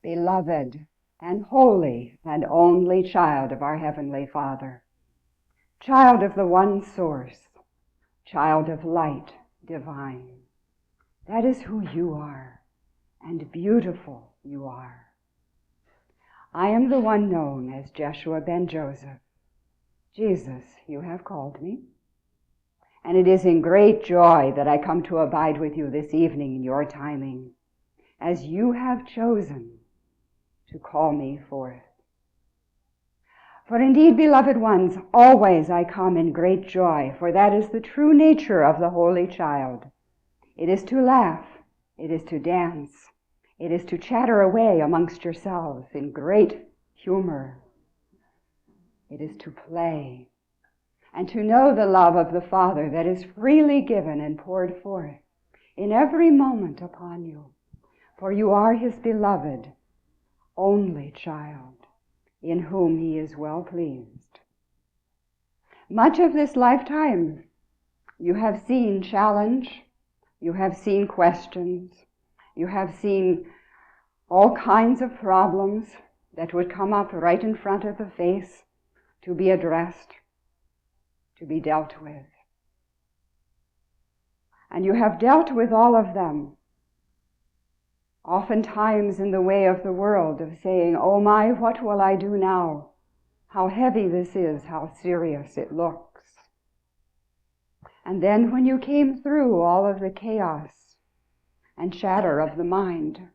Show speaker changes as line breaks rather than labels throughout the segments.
beloved and holy and only child of our Heavenly Father, child of the one source, child of light divine. That is who you are, and beautiful you are. I am the one known as Jeshua ben Joseph. Jesus, you have called me. And it is in great joy that I come to abide with you this evening in your timing, as you have chosen to call me forth. For indeed, beloved ones, always I come in great joy, for that is the true nature of the Holy Child. It is to laugh, it is to dance, it is to chatter away amongst yourselves in great humor. It is to play, and to know the love of the Father that is freely given and poured forth in every moment upon you. For you are his beloved, only child, in whom he is well pleased. Much of this lifetime you have seen challenge, you have seen questions, you have seen all kinds of problems that would come up right in front of the face to be addressed, to be dealt with. And you have dealt with all of them, oftentimes in the way of the world, of saying, "Oh my, what will I do now? How heavy this is, how serious it looks." And then when you came through all of the chaos and chatter of the mind,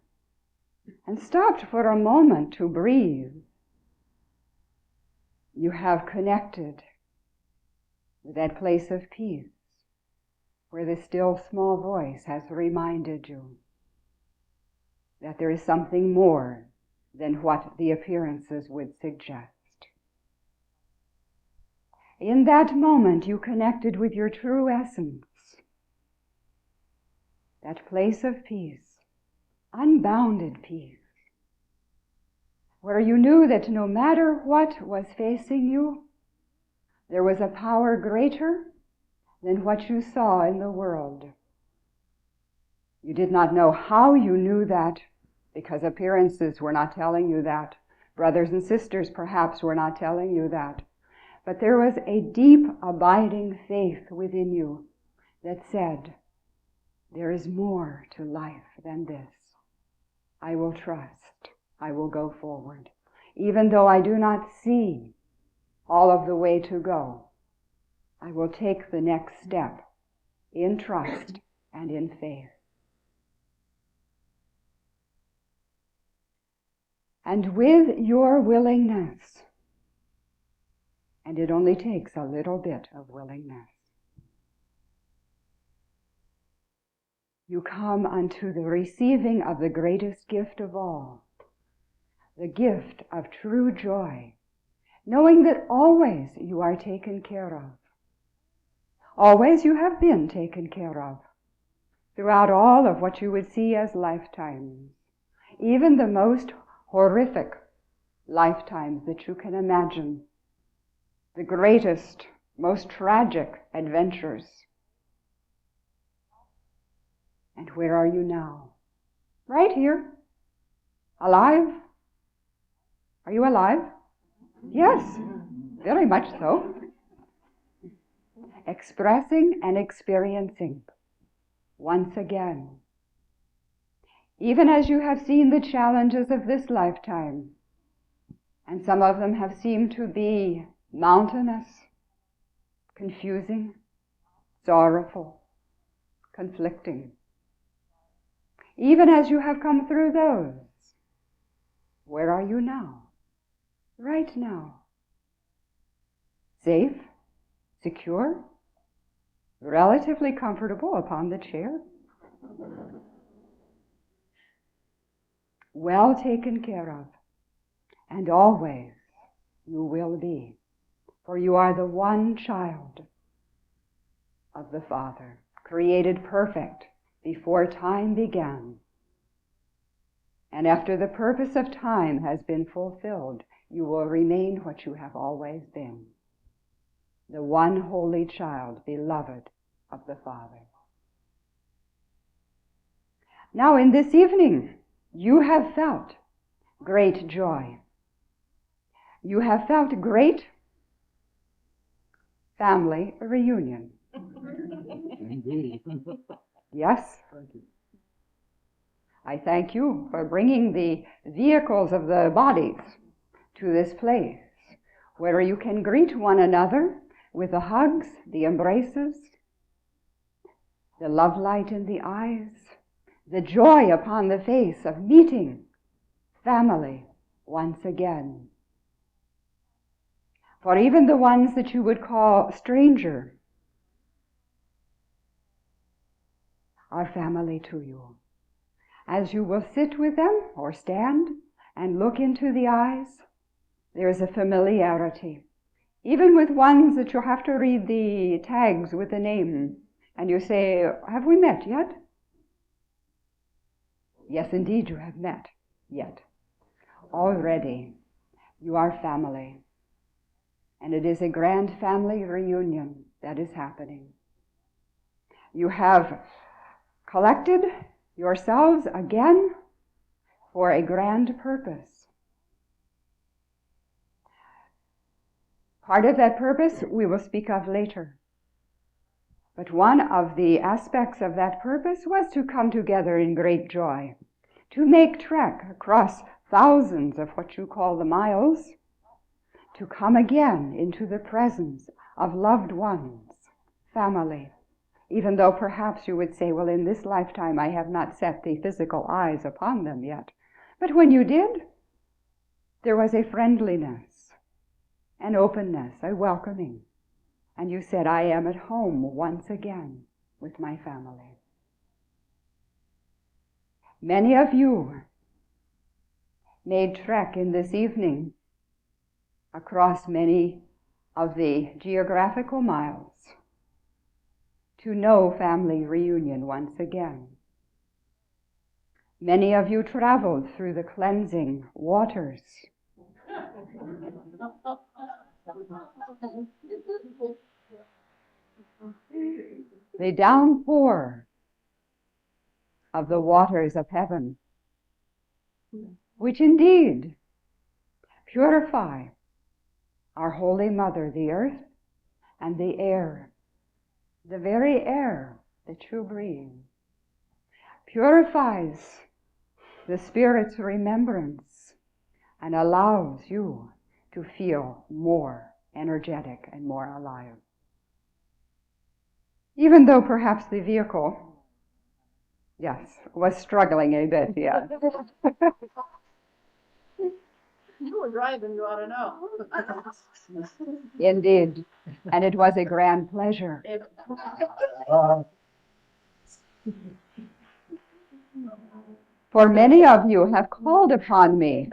and stopped for a moment to breathe, you have connected with that place of peace where the still small voice has reminded you that there is something more than what the appearances would suggest. In that moment you connected with your true essence, that place of peace, unbounded peace, where you knew that no matter what was facing you, there was a power greater than what you saw in the world. You did not know how you knew that, because appearances were not telling you that. Brothers and sisters perhaps were not telling you that. But there was a deep, abiding faith within you that said, there is more to life than this. I will trust. I will go forward. Even though I do not see all of the way to go, I will take the next step in trust and in faith. And with your willingness, and it only takes a little bit of willingness, you come unto the receiving of the greatest gift of all, the gift of true joy, knowing that always you are taken care of. Always you have been taken care of, throughout all of what you would see as lifetimes, even the most horrific lifetimes that you can imagine, the greatest, most tragic adventures. And where are you now? Right here. Alive? Are you alive? Yes, very much so. Expressing and experiencing once again. Even as you have seen the challenges of this lifetime, and some of them have seemed to be mountainous, confusing, sorrowful, conflicting. Even as you have come through those, where are you now? Right now. Safe, secure, relatively comfortable upon the chair, well taken care of, and always you will be, for you are the one child of the Father, created perfect before time began. And after the purpose of time has been fulfilled, you will remain what you have always been, the one holy child, beloved of the Father. Now in this evening, you have felt great joy. You have felt great family reunion. Yes? I thank you for bringing the vehicles of the bodies to this place where you can greet one another with the hugs, the embraces, the love light in the eyes, the joy upon the face of meeting family once again. For even the ones that you would call stranger are family to you. As you will sit with them or stand and look into the eyes, there is a familiarity. Even with ones that you have to read the tags with the name, and you say, have we met yet? Yes, indeed, you have met yet. Already, you are family. And it is a grand family reunion that is happening. You have collected yourselves again for a grand purpose. Part of that purpose we will speak of later. But one of the aspects of that purpose was to come together in great joy, to make trek across thousands of what you call the miles, to come again into the presence of loved ones, family, even though perhaps you would say, well, in this lifetime I have not set the physical eyes upon them yet. But when you did, there was a friendliness, an openness, a welcoming. And you said, I am at home once again with my family. Many of you made trek in this evening across many of the geographical miles to know family reunion once again. Many of you traveled through the cleansing waters. The downpour of the waters of heaven, which indeed purify our Holy Mother, the earth, and the air, the very air that you breathe, purifies the Spirit's remembrance and allows you to feel more energetic and more alive. Even though perhaps the vehicle, yes, was struggling a bit, yes.
You were driving, you ought to know.
Indeed. And it was a grand pleasure. For many of you have called upon me.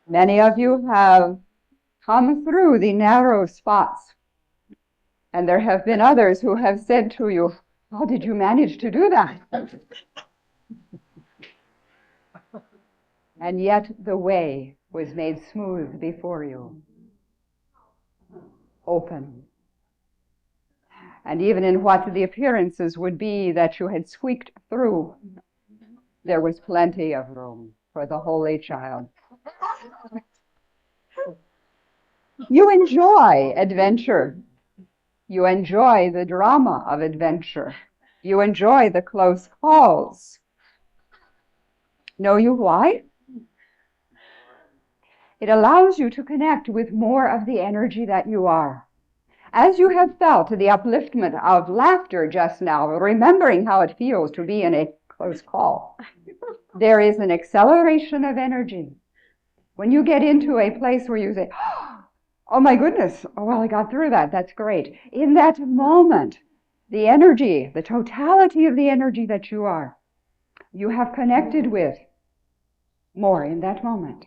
Many of you have come through the narrow spots. And there have been others who have said to you, how did you manage to do that? And yet the way was made smooth before you. Open. And even in what the appearances would be that you had squeaked through, there was plenty of room for the Holy Child. You enjoy adventure. You enjoy the drama of adventure. You enjoy the close calls. Know you why? It allows you to connect with more of the energy that you are. As you have felt the upliftment of laughter just now, remembering how it feels to be in a close call, there is an acceleration of energy. When you get into a place where you say, oh my goodness, oh well, I got through that, that's great. In that moment, the energy, the totality of the energy that you are, you have connected with more in that moment.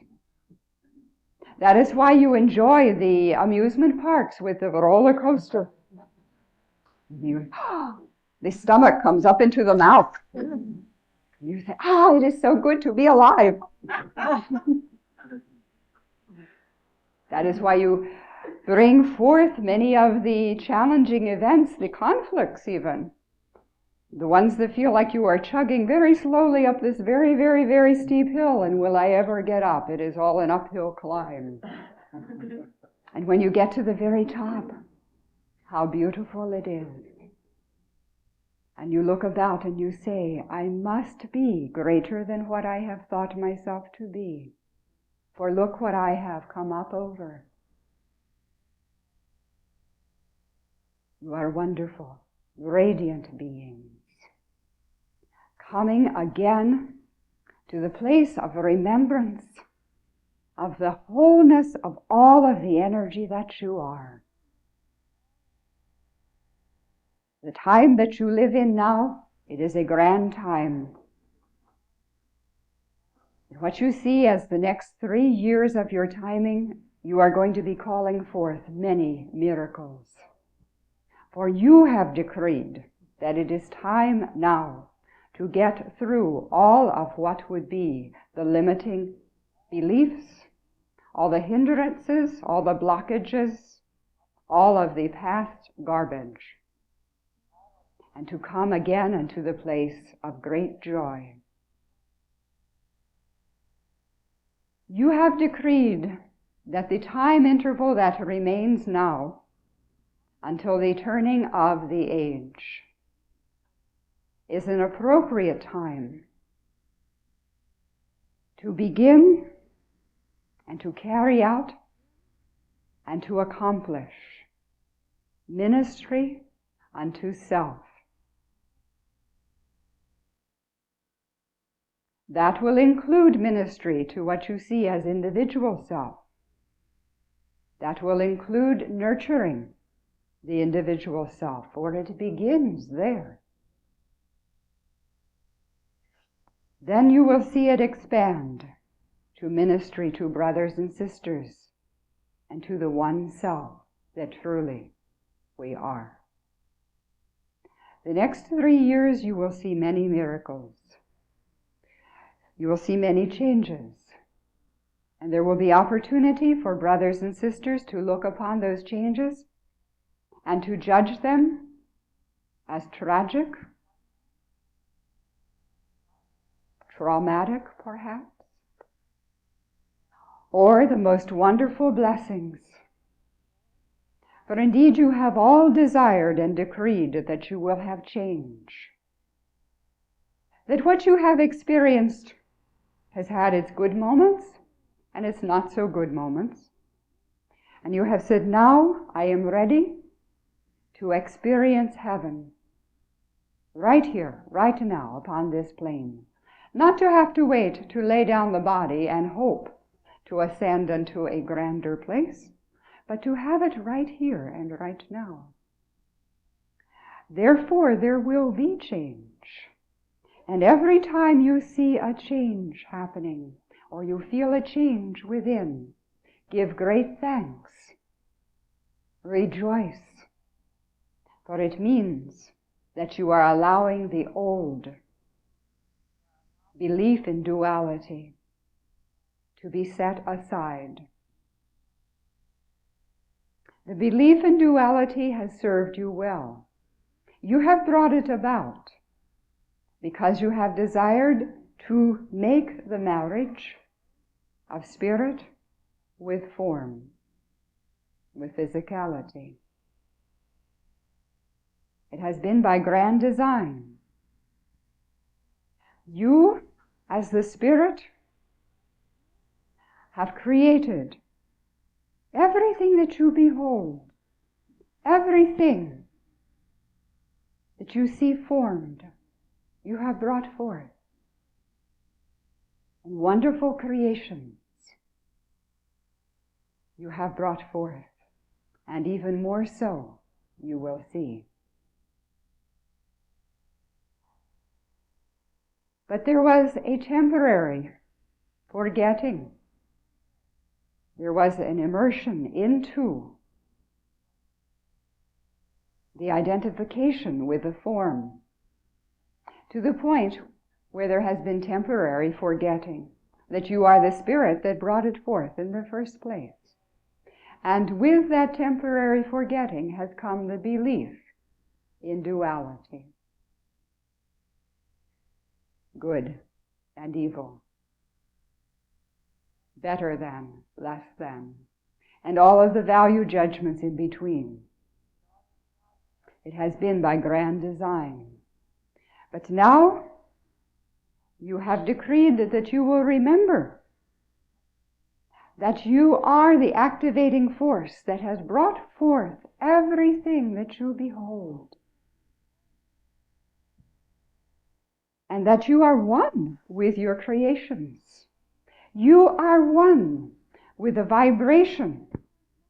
That is why you enjoy the amusement parks with the roller coaster. The stomach comes up into the mouth. You say, it is so good to be alive. That is why you bring forth many of the challenging events, the conflicts even, the ones that feel like you are chugging very slowly up this very, very, very steep hill, and will I ever get up? It is all an uphill climb. And when you get to the very top, how beautiful it is. And you look about and you say, I must be greater than what I have thought myself to be. For look what I have come up over. You are wonderful, radiant beings, coming again to the place of remembrance of the wholeness of all of the energy that you are. The time that you live in now, it is a grand time. What you see as the next 3 years of your timing, you are going to be calling forth many miracles. For you have decreed that it is time now to get through all of what would be the limiting beliefs, all the hindrances, all the blockages, all of the past garbage, and to come again into the place of great joy. You have decreed that the time interval that remains now until the turning of the age is an appropriate time to begin and to carry out and to accomplish ministry unto self. That will include ministry to what you see as individual self. That will include nurturing the individual self, for it begins there. Then you will see it expand to ministry to brothers and sisters and to the one self that truly we are. The next 3 years you will see many miracles. You will see many changes. And there will be opportunity for brothers and sisters to look upon those changes and to judge them as tragic, traumatic perhaps, or the most wonderful blessings. For indeed you have all desired and decreed that you will have change. That what you have experienced has had its good moments and its not so good moments. And you have said, now I am ready to experience heaven right here, right now, upon this plane. Not to have to wait to lay down the body and hope to ascend unto a grander place, but to have it right here and right now. Therefore, there will be change. And every time you see a change happening, or you feel a change within, give great thanks. Rejoice. For it means that you are allowing the old belief in duality to be set aside. The belief in duality has served you well. You have brought it about because you have desired to make the marriage of spirit with form, with physicality. It has been by grand design. You, as the Spirit, have created everything that you behold, everything that you see formed, you have brought forth. And wonderful creations you have brought forth, and even more so you will see. But there was a temporary forgetting. There was an immersion into the identification with the form, to the point where there has been temporary forgetting that you are the Spirit that brought it forth in the first place. And with that temporary forgetting has come the belief in duality. Good and evil. Better than, less than. And all of the value judgments in between. It has been by grand design. But now you have decreed that you will remember that you are the activating force that has brought forth everything that you behold. And that you are one with your creations. You are one with the vibration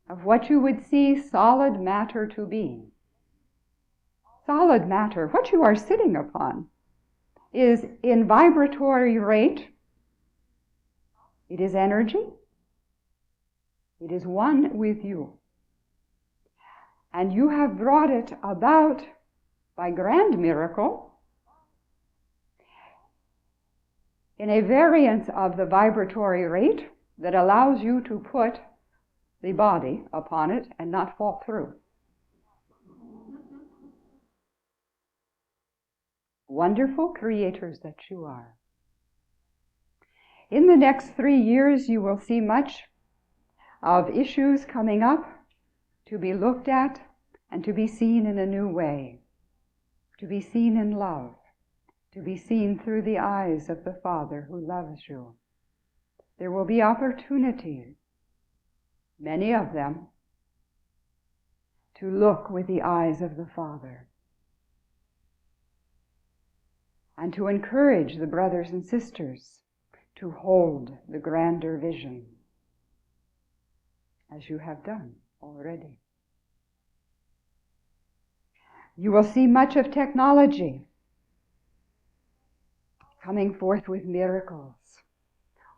of what you would see solid matter to be. Solid matter, what you are sitting upon, is in vibratory rate. It is energy. It is one with you. And you have brought it about by grand miracle in a variance of the vibratory rate that allows you to put the body upon it and not fall through. Wonderful creators that you are. In the next 3 years, you will see much of issues coming up to be looked at and to be seen in a new way, to be seen in love, to be seen through the eyes of the Father who loves you. There will be opportunities, many of them, to look with the eyes of the Father and to encourage the brothers and sisters to hold the grander vision, as you have done already. You will see much of technology coming forth with miracles.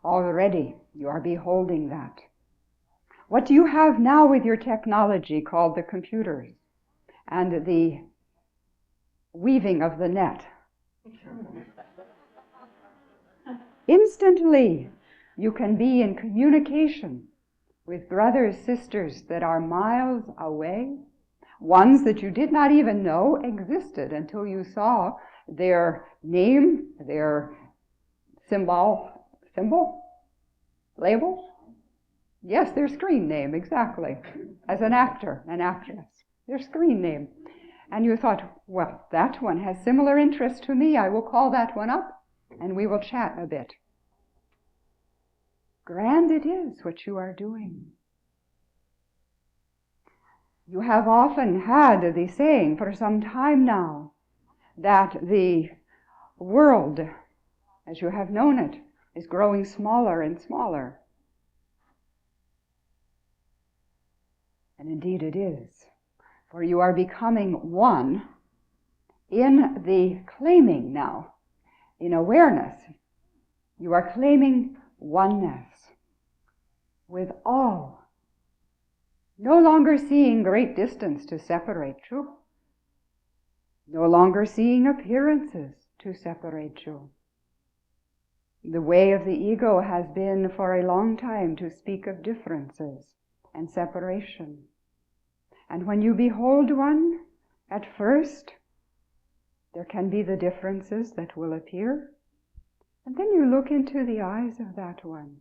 Already you are beholding that. What do you have now with your technology called the computers and the weaving of the net? Instantly, you can be in communication with brothers, sisters that are miles away, ones that you did not even know existed until you saw their name, their symbol, label? Yes, their screen name, exactly. As an actor, an actress, their screen name. And you thought, well, that one has similar interest to me. I will call that one up and we will chat a bit. Grand it is what you are doing. You have often had the saying for some time now that the world, as you have known it, is growing smaller and smaller. And indeed it is. For you are becoming one in the claiming now, in awareness. You are claiming oneness with all. No longer seeing great distance to separate you. No longer seeing appearances to separate you. The way of the ego has been for a long time to speak of differences and separation. And when you behold one, at first, there can be the differences that will appear. And then you look into the eyes of that one,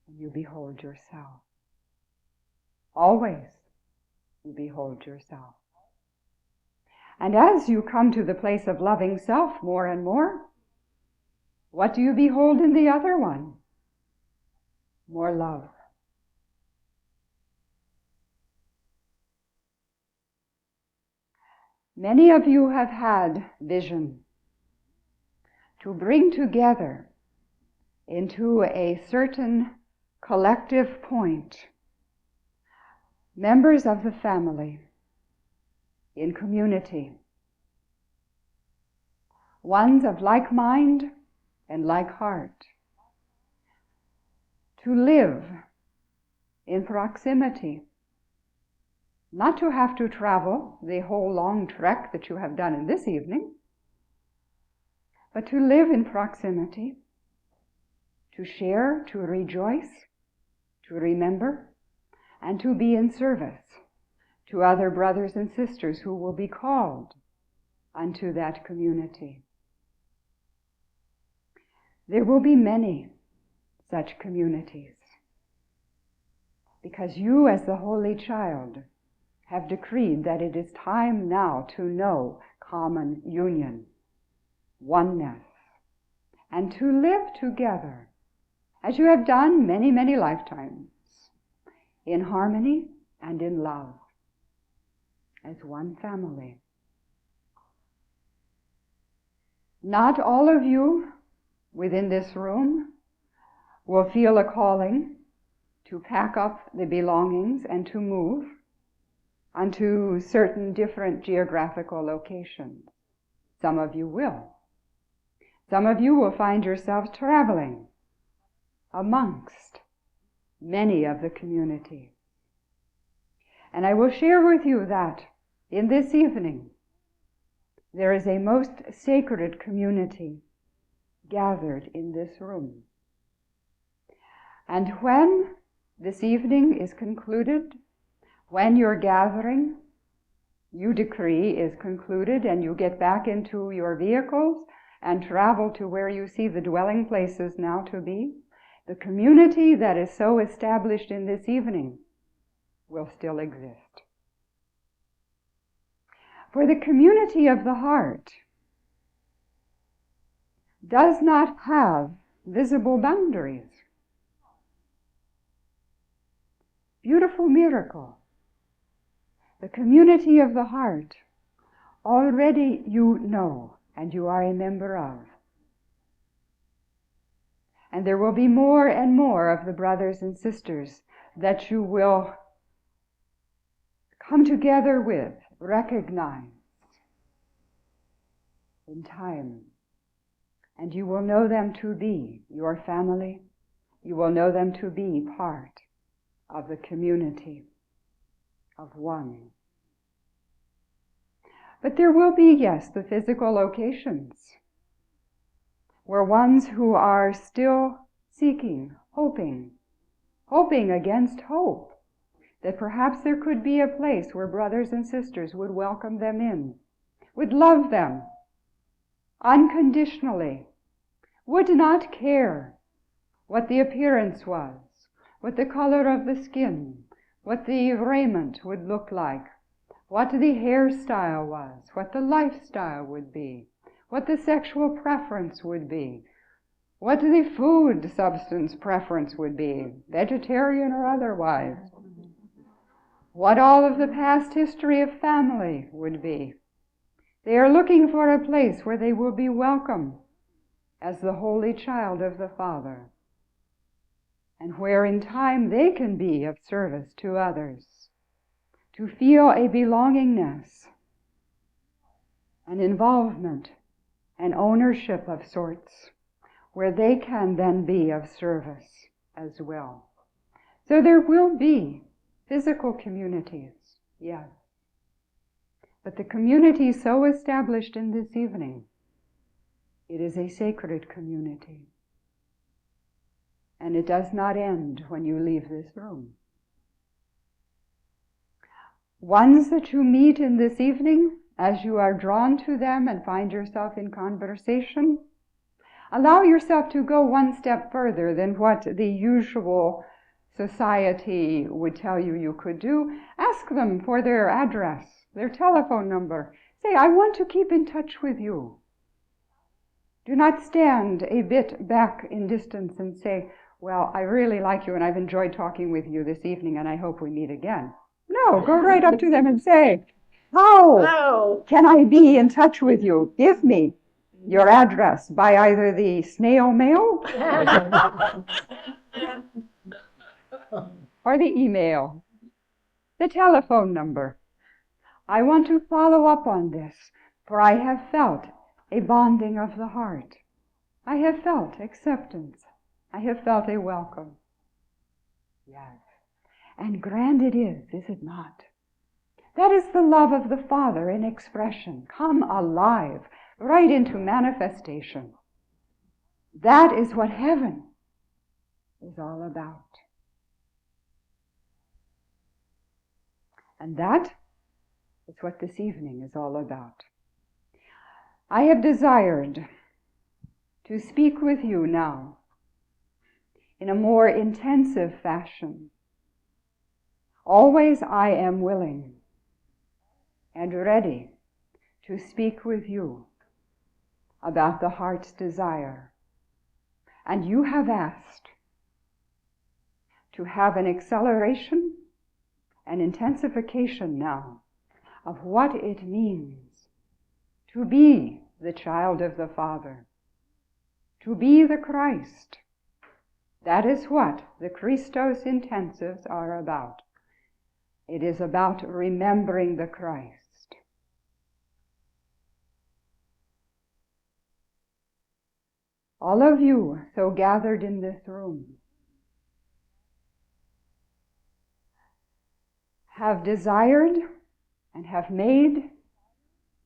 and you behold yourself. Always you behold yourself. And as you come to the place of loving self more and more, what do you behold in the other one? More love. Many of you have had vision to bring together into a certain collective point members of the family in community, ones of like mind and like heart, to live in proximity, not to have to travel the whole long trek that you have done in this evening, but to live in proximity, to share, to rejoice, to remember, and to be in service to other brothers and sisters who will be called unto that community. There will be many such communities, because you as the Holy Child have decreed that it is time now to know common union, oneness, and to live together, as you have done many, many lifetimes, in harmony and in love, as one family. Not all of you within this room will feel a calling to pack up the belongings and to move unto certain different geographical locations. Some of you will. Some of you will find yourselves traveling amongst many of the communities. And I will share with you that in this evening there is a most sacred community gathered in this room. And when this evening is concluded, when your gathering, you decree, is concluded and you get back into your vehicles and travel to where you see the dwelling places now to be, the community that is so established in this evening will still exist. For the community of the heart does not have visible boundaries. Beautiful miracle. The community of the heart already you know and you are a member of. And there will be more and more of the brothers and sisters that you will come together with, recognize in time. And you will know them to be your family. You will know them to be part of the community of one. But there will be, yes, the physical locations where ones who are still seeking, hoping against hope, that perhaps there could be a place where brothers and sisters would welcome them in, would love them unconditionally, would not care what the appearance was, what the color of the skin, what the raiment would look like, what the hairstyle was, what the lifestyle would be, what the sexual preference would be, what the food substance preference would be, vegetarian or otherwise, what all of the past history of family would be. They are looking for a place where they will be welcome as the holy child of the Father, and where in time they can be of service to others, to feel a belongingness, an involvement, an ownership of sorts, where they can then be of service as well. So there will be physical communities, yes. But the community so established in this evening, it is a sacred community. And it does not end when you leave this room. Ones that you meet in this evening, as you are drawn to them and find yourself in conversation, allow yourself to go one step further than what the usual society would tell you you could do. Ask them for their address, their telephone number. Say, I want to keep in touch with you. Do not stand a bit back in distance and say, well, I really like you and I've enjoyed talking with you this evening and I hope we meet again. No, go right up to them and say, how can I be in touch with you? Give me your address by either the snail mail or the email, the telephone number. I want to follow up on this, for I have felt a bonding of the heart. I have felt acceptance. I have felt a welcome. Yes. And grand it is it not? That is the love of the Father in expression, come alive, right into manifestation. That is what heaven is all about. And that is what this evening is all about. I have desired to speak with you now in a more intensive fashion. Always I am willing and ready to speak with you about the heart's desire. And you have asked to have an acceleration, an intensification now of what it means to be the child of the Father, to be the Christ. That is what the Christos Intensives are about. It is about remembering the Christ. All of you so gathered in this room have desired and have made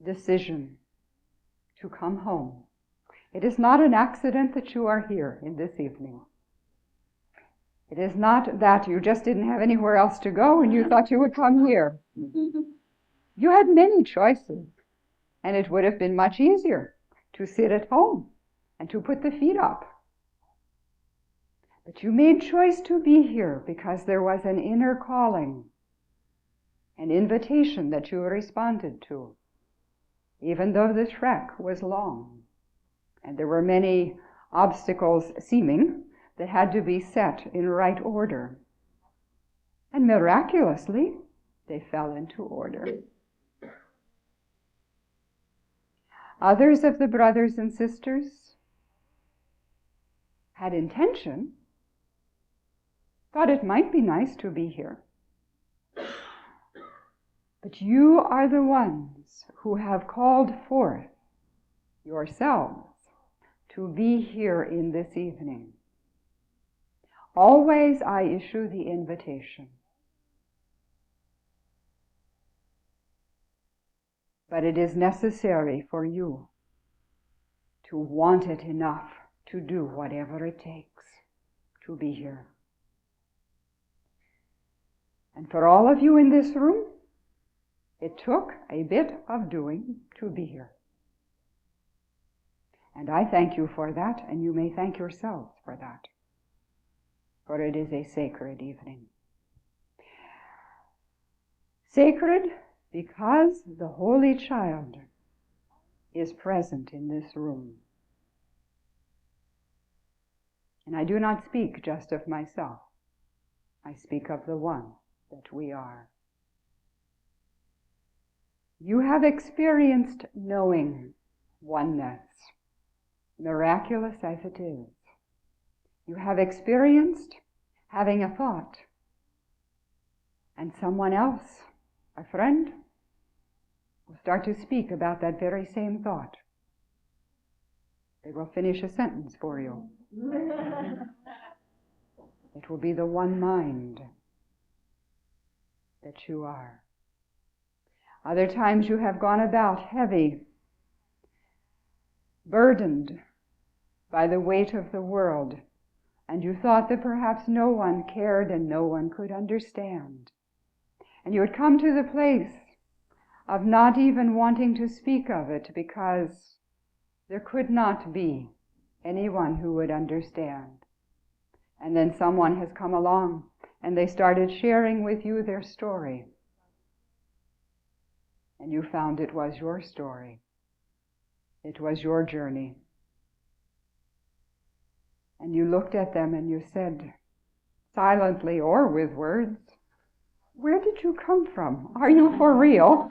decision to come home. It is not an accident that you are here in this evening. It is not that you just didn't have anywhere else to go and you thought you would come here. You had many choices, and it would have been much easier to sit at home and to put the feet up. But you made choice to be here because there was an inner calling, an invitation that you responded to, even though the trek was long. And there were many obstacles seeming that had to be set in right order. And miraculously, they fell into order. Others of the brothers and sisters had intention, thought it might be nice to be here. But you are the ones who have called forth yourselves to be here in this evening. Always I issue the invitation. But it is necessary for you to want it enough to do whatever it takes to be here. And for all of you in this room, it took a bit of doing to be here. And I thank you for that, and you may thank yourselves for that. For it is a sacred evening. Sacred because the Holy Child is present in this room. And I do not speak just of myself. I speak of the one that we are. You have experienced knowing oneness, miraculous as it is. You have experienced having a thought, and someone else, a friend, will start to speak about that very same thought. They will finish a sentence for you. It will be the one mind that you are. Other times you have gone about heavy, burdened by the weight of the world, and you thought that perhaps no one cared and no one could understand. And you had come to the place of not even wanting to speak of it because there could not be anyone who would understand. And then someone has come along and they started sharing with you their story. And you found it was your story. It was your journey. And you looked at them and you said, silently or with words, "Where did you come from? Are you for real?"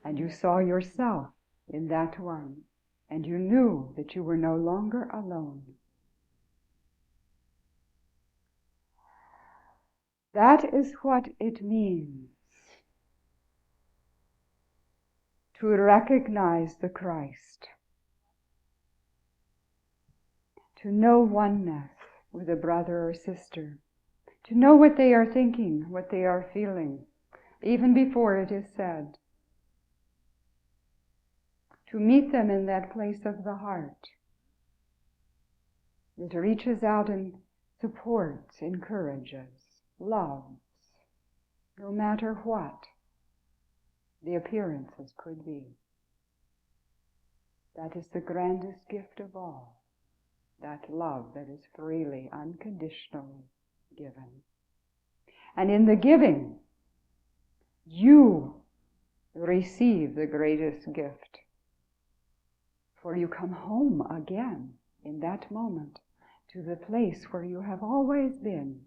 And you saw yourself in that one, and you knew that you were no longer alone. That is what it means to recognize the Christ, to know oneness with a brother or sister, to know what they are thinking, what they are feeling, even before it is said, to meet them in that place of the heart that reaches out and supports, encourages, loves, no matter what the appearances could be. That is the grandest gift of all, that love that is freely, unconditionally given. And in the giving, you receive the greatest gift, for you come home again in that moment to the place where you have always been,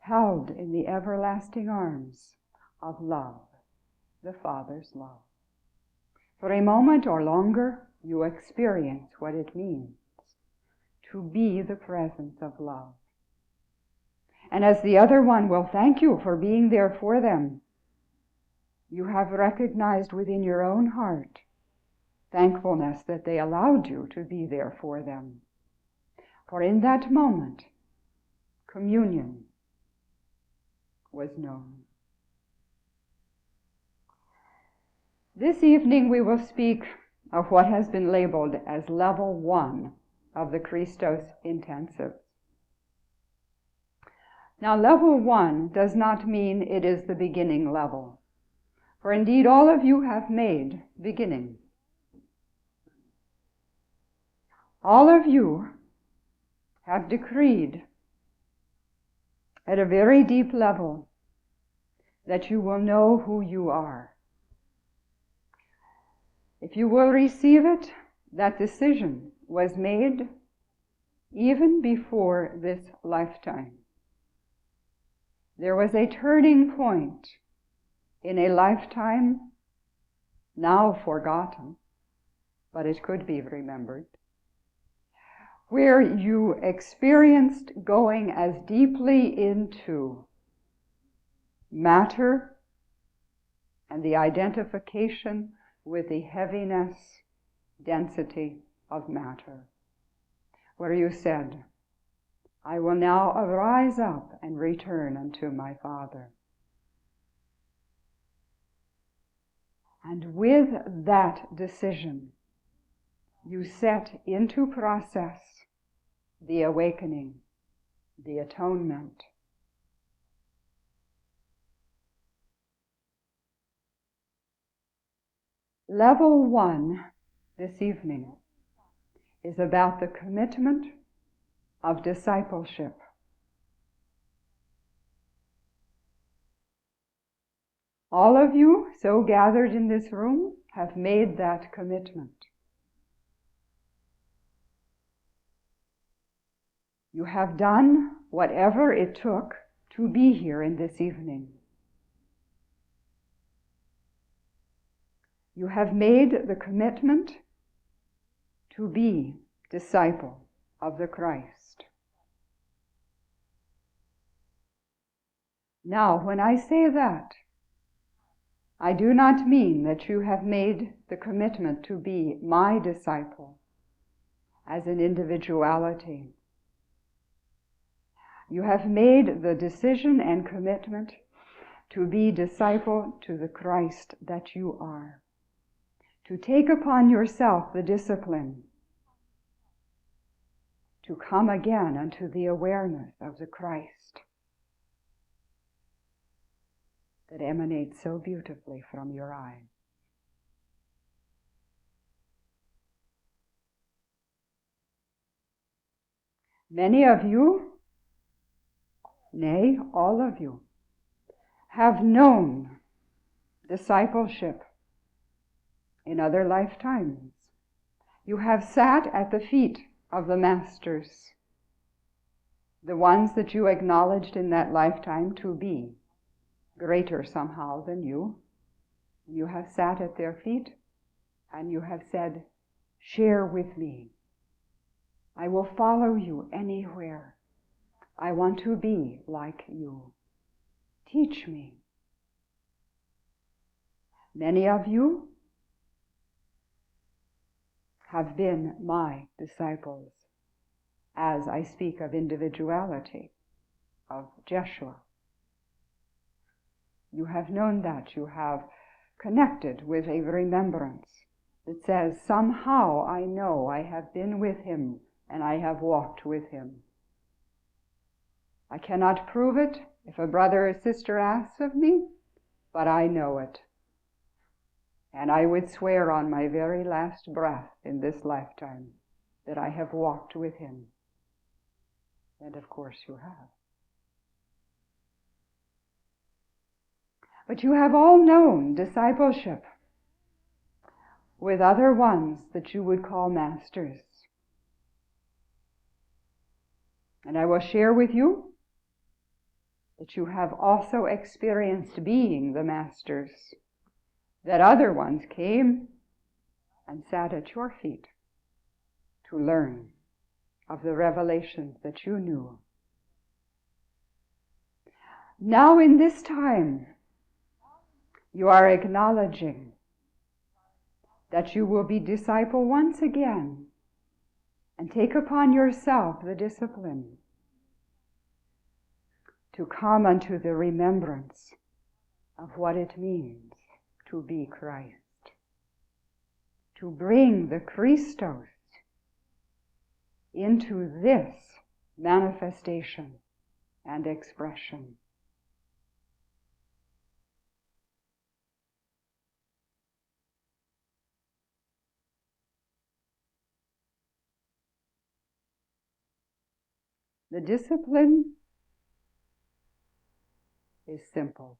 held in the everlasting arms of love, the Father's love. For a moment or longer, you experience what it means to be the presence of love. And as the other one will thank you for being there for them, you have recognized within your own heart thankfulness that they allowed you to be there for them. For in that moment, communion was known. This evening we will speak of what has been labeled as level 1 of the Christos Intensive. Now, level 1 does not mean it is the beginning level, for indeed all of you have made beginning. All of you have decreed at a very deep level that you will know who you are. If you will receive it, that decision was made even before this lifetime. There was a turning point in a lifetime now forgotten, but it could be remembered, where you experienced going as deeply into matter and the identification with the heaviness, density of matter, where you said, I will now arise up and return unto my Father. And with that decision, you set into process the awakening, the atonement. Level 1 this evening is about the commitment of discipleship. All of you so gathered in this room have made that commitment. You have done whatever it took to be here in this evening. You have made the commitment to be disciple of the Christ. Now, when I say that, I do not mean that you have made the commitment to be my disciple as an individuality. You have made the decision and commitment to be disciple to the Christ that you are, to take upon yourself the discipline to come again unto the awareness of the Christ that emanates so beautifully from your eyes. Many of you, nay, all of you, have known discipleship in other lifetimes. You have sat at the feet of the masters, the ones that you acknowledged in that lifetime to be greater somehow than you. You have sat at their feet and you have said, share with me. I will follow you anywhere. I want to be like you. Teach me. Many of you have been my disciples as I speak of individuality, of Jeshua. You have known that. You have connected with a remembrance that says, somehow I know I have been with him and I have walked with him. I cannot prove it if a brother or sister asks of me, but I know it. And I would swear on my very last breath in this lifetime that I have walked with him. And of course you have. But you have all known discipleship with other ones that you would call masters. And I will share with you that you have also experienced being the masters, that other ones came and sat at your feet to learn of the revelations that you knew. Now in this time, you are acknowledging that you will be disciple once again and take upon yourself the discipline to come unto the remembrance of what it means to be Christ, to bring the Christos into this manifestation and expression. The discipline is simple.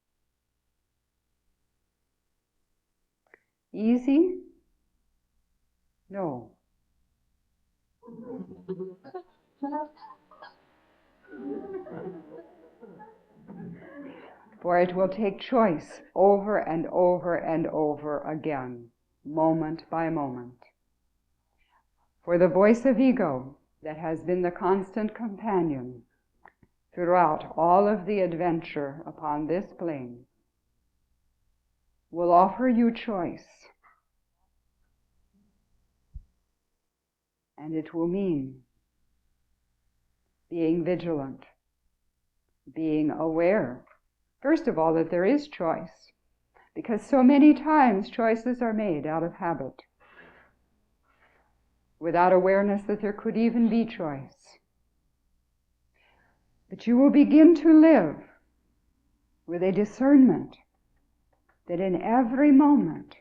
Easy? No. For it will take choice over and over and over again, moment by moment. For the voice of ego that has been the constant companion throughout all of the adventure upon this plane will offer you choice. And it will mean being vigilant, being aware, first of all, that there is choice, because so many times choices are made out of habit, without awareness that there could even be choice. But you will begin to live with a discernment that in every moment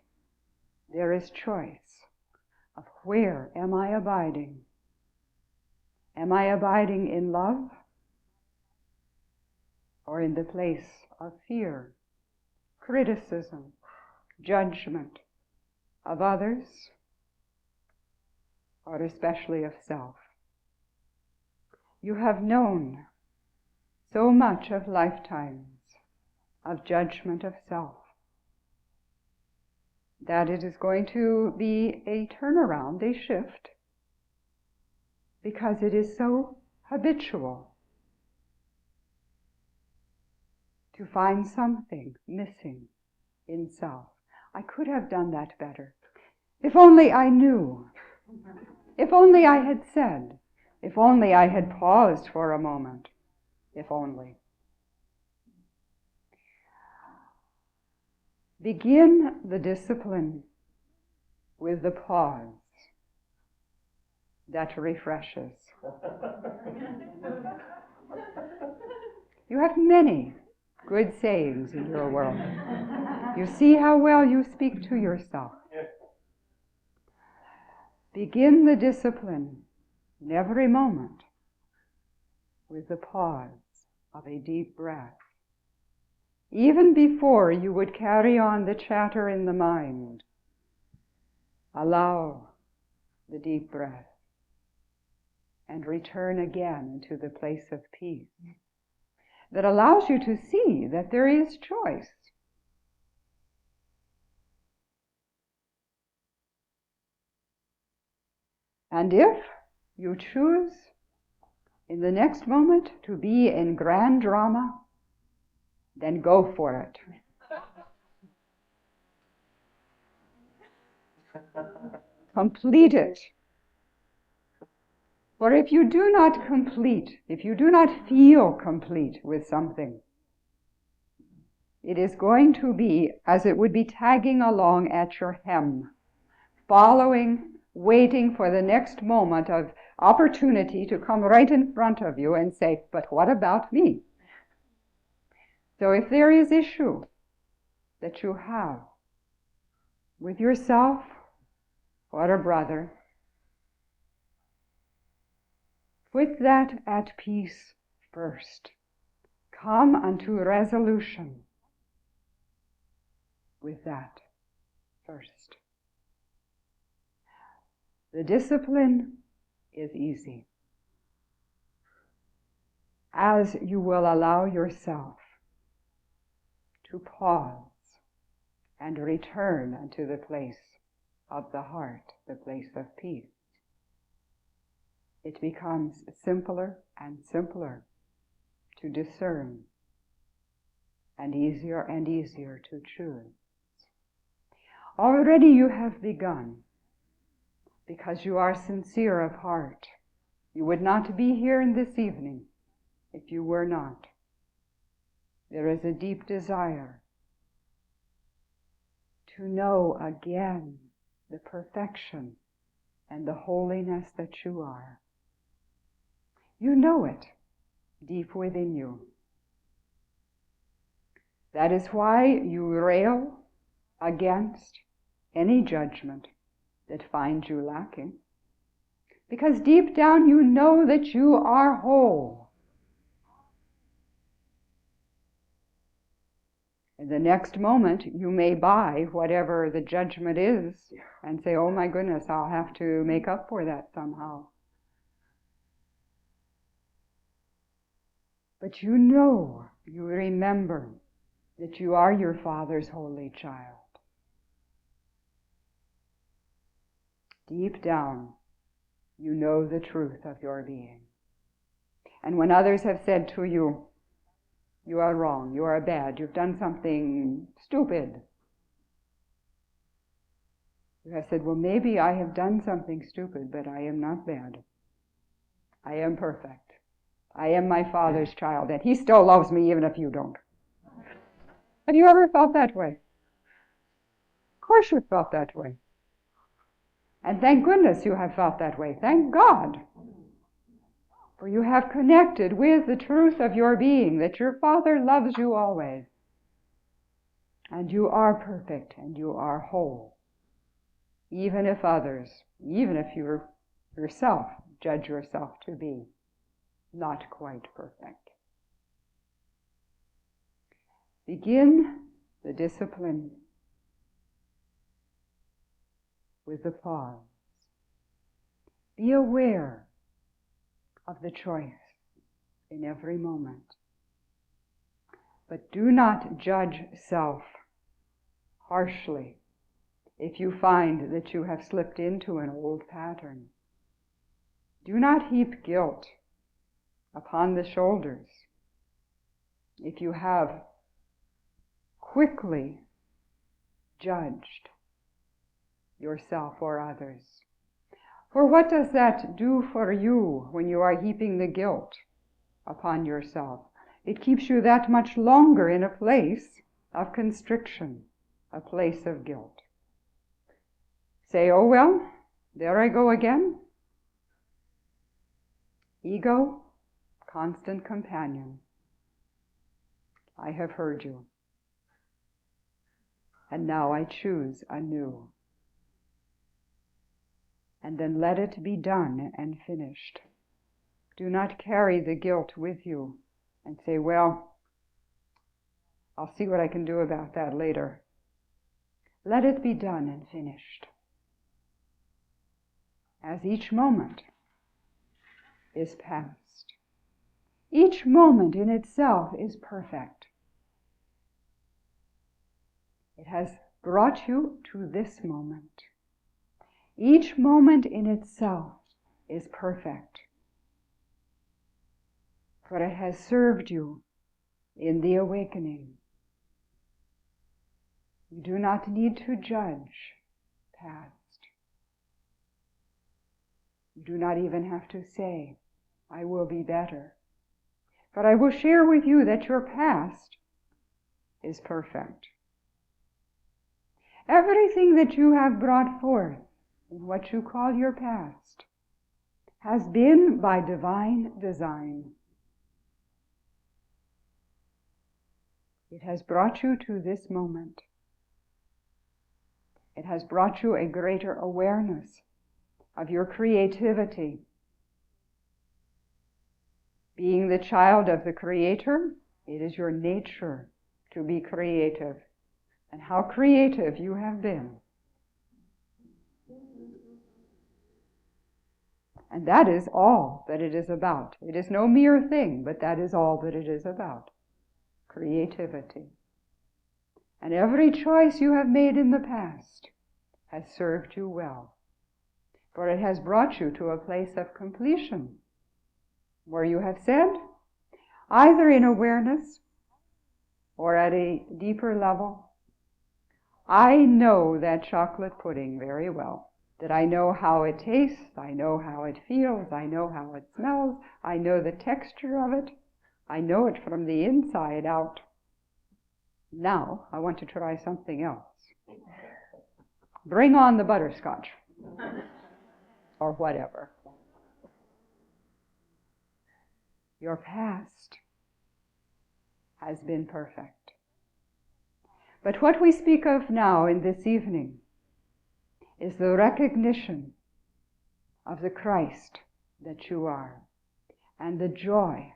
there is choice of where am I abiding? Am I abiding in love or in the place of fear, criticism, judgment of others, or especially of self? You have known so much of lifetimes of judgment of self that it is going to be a turnaround, a shift, because it is so habitual to find something missing in self. I could have done that better. If only I knew. If only I had said. If only I had paused for a moment. If only. Begin the discipline with the pause that refreshes. You have many good sayings in your world. You see how well you speak to yourself. Begin the discipline in every moment with the pause of a deep breath. Even before you would carry on the chatter in the mind, allow the deep breath and return again to the place of peace that allows you to see that there is choice. And if you choose in the next moment to be in grand drama, then go for it. Complete it. For if you do not complete, if you do not feel complete with something, it is going to be as it would be tagging along at your hem, following, waiting for the next moment opportunity to come right in front of you and say, but what about me? So if there is issue that you have with yourself or a brother, put that at peace first. Come unto resolution with that first. The discipline is easy as you will allow yourself to pause and return unto the place of the heart, the place of peace. It becomes simpler and simpler to discern, and easier to choose. Already you have begun, because you are sincere of heart. You would not be here in this evening if you were not. There is a deep desire to know again the perfection and the holiness that you are. You know it deep within you. That is why you rail against any judgment that finds you lacking. Because deep down you know that you are whole. In the next moment you may buy whatever the judgment is and say, oh my goodness, I'll have to make up for that somehow. But you know, you remember that you are your Father's holy child. Deep down, you know the truth of your being. And when others have said to you, you are wrong, you are bad, you've done something stupid, you have said, well, maybe I have done something stupid, but I am not bad. I am perfect. I am my Father's child, and He still loves me even if you don't. Have you ever felt that way? Of course you've felt that way. And thank goodness you have felt that way. Thank God. For you have connected with the truth of your being, that your Father loves you always. And you are perfect, and you are whole. Even if others, even if you yourself judge yourself to be not quite perfect. Begin the discipline with the pause. Be aware of the choice in every moment. But do not judge self harshly if you find that you have slipped into an old pattern. Do not heap guilt upon the shoulders if you have quickly judged yourself or others. For what does that do for you when you are heaping the guilt upon yourself? It keeps you that much longer in a place of constriction, a place of guilt. Say, oh well, there I go again. Ego, constant companion. I have heard you. And now I choose anew. And then let it be done and finished. Do not carry the guilt with you and say, well, I'll see what I can do about that later. Let it be done and finished. As each moment is past. Each moment in itself is perfect. It has brought you to this moment. Each moment in itself is perfect, for it has served you in the awakening. You do not need to judge past. You do not even have to say, I will be better. But I will share with you that your past is perfect. Everything that you have brought forth in what you call your past has been by divine design. It has brought you to this moment. It has brought you a greater awareness of your creativity. Being the child of the Creator, it is your nature to be creative. And how creative you have been. And that is all that it is about. It is no mere thing, but that is all that it is about. Creativity. And every choice you have made in the past has served you well. For it has brought you to a place of completion, where you have said, either in awareness or at a deeper level, I know that chocolate pudding very well, that I know how it tastes, I know how it feels, I know how it smells, I know the texture of it, I know it from the inside out. Now, I want to try something else. Bring on the butterscotch, or whatever. Your past has been perfect. But what we speak of now in this evening is the recognition of the Christ that you are, and the joy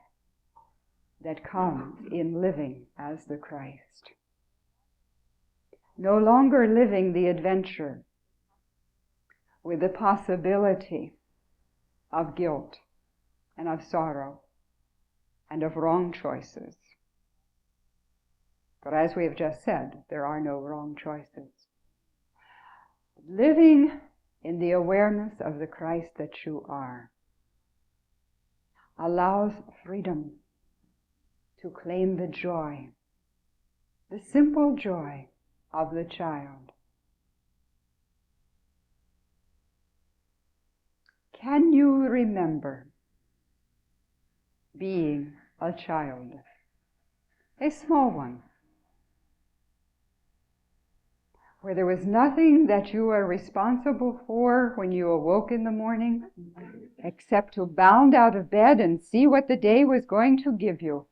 that comes in living as the Christ. No longer living the adventure with the possibility of guilt and of sorrow and of wrong choices. But as we have just said, there are no wrong choices. Living in the awareness of the Christ that you are allows freedom to claim the joy, the simple joy of the child. Can you remember being a child, a small one, where there was nothing that you were responsible for when you awoke in the morning, except to bound out of bed and see what the day was going to give you?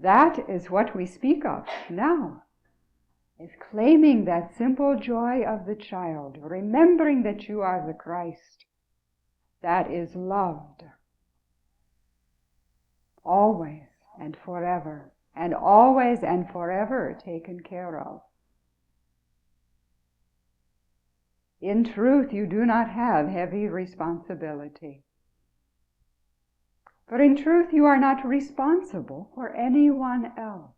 That is what we speak of now, is claiming that simple joy of the child, remembering that you are the Christ, that is loved, always and forever, and always and forever taken care of. In truth, you do not have heavy responsibility. But in truth, you are not responsible for anyone else.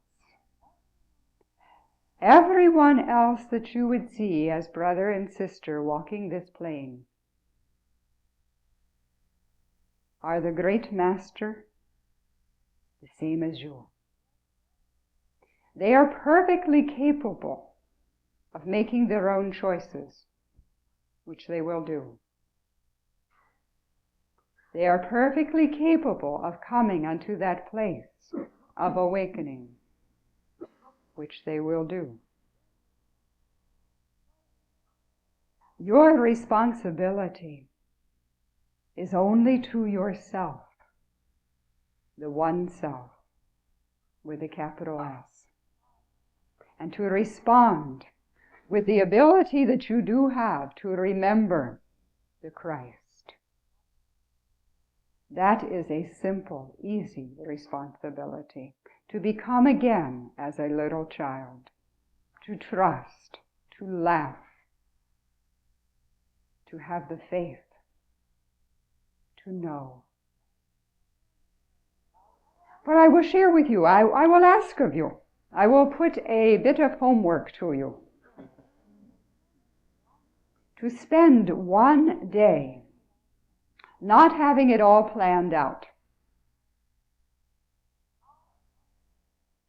Everyone else that you would see as brother and sister walking this plane are the great master, the same as you. They are perfectly capable of making their own choices, which they will do. They are perfectly capable of coming unto that place of awakening, which they will do. Your responsibility is only to yourself, the one self, with a capital S, and to respond with the ability that you do have to remember the Christ. That is a simple, easy responsibility, to become again as a little child, to trust, to laugh, to have the faith, to know. But I will share with you, I will ask of you, I will put a bit of homework to you, to spend one day not having it all planned out.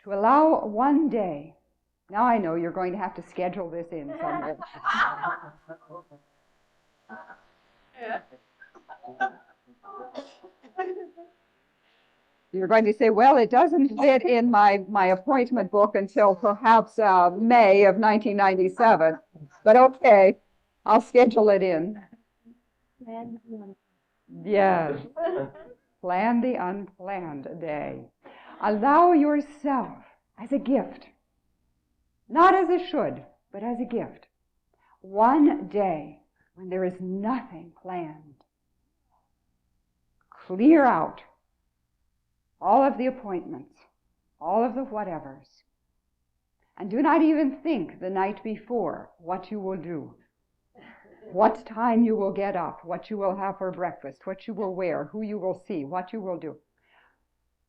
To allow one day. Now I know you're going to have to schedule this in somewhere. You're going to say, well, it doesn't fit in my appointment book until perhaps May of 1997. But okay. I'll schedule it in. Yes. Plan the unplanned day. Allow yourself as a gift, not as a should, but as a gift. One day when there is nothing planned. Clear out all of the appointments, all of the whatevers, and do not even think the night before what you will do, what time you will get up, what you will have for breakfast, what you will wear, who you will see, what you will do.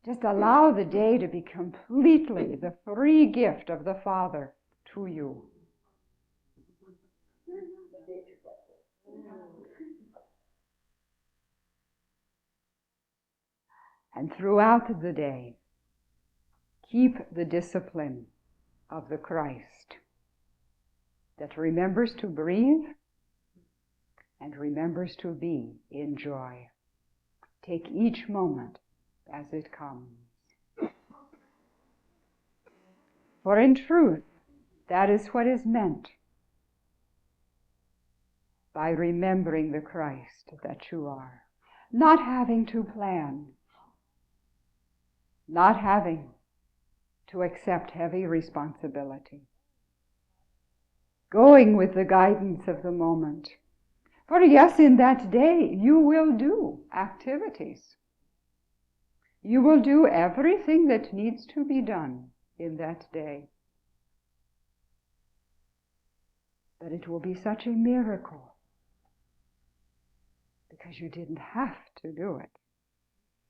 Just allow the day to be completely the free gift of the Father to you. And throughout the day, keep the discipline of the Christ that remembers to breathe and remembers to be in joy. Take each moment as it comes. For in truth, that is what is meant by remembering the Christ that you are. Not having to plan, not having to accept heavy responsibility. Going with the guidance of the moment. For yes, in that day you will do activities. You will do everything that needs to be done in that day. But it will be such a miracle because you didn't have to do it.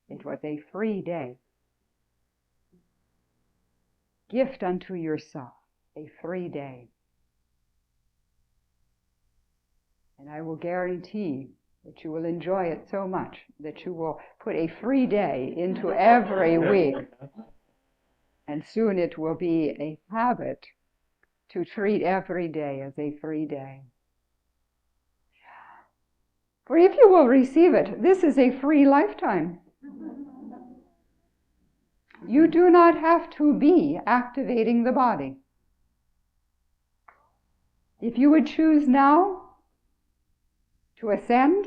It was a free day. Gift unto yourself a free day. And I will guarantee that you will enjoy it so much that you will put a free day into every week. And soon it will be a habit to treat every day as a free day. For if you will receive it, this is a free lifetime. You do not have to be activating the body. If you would choose now to ascend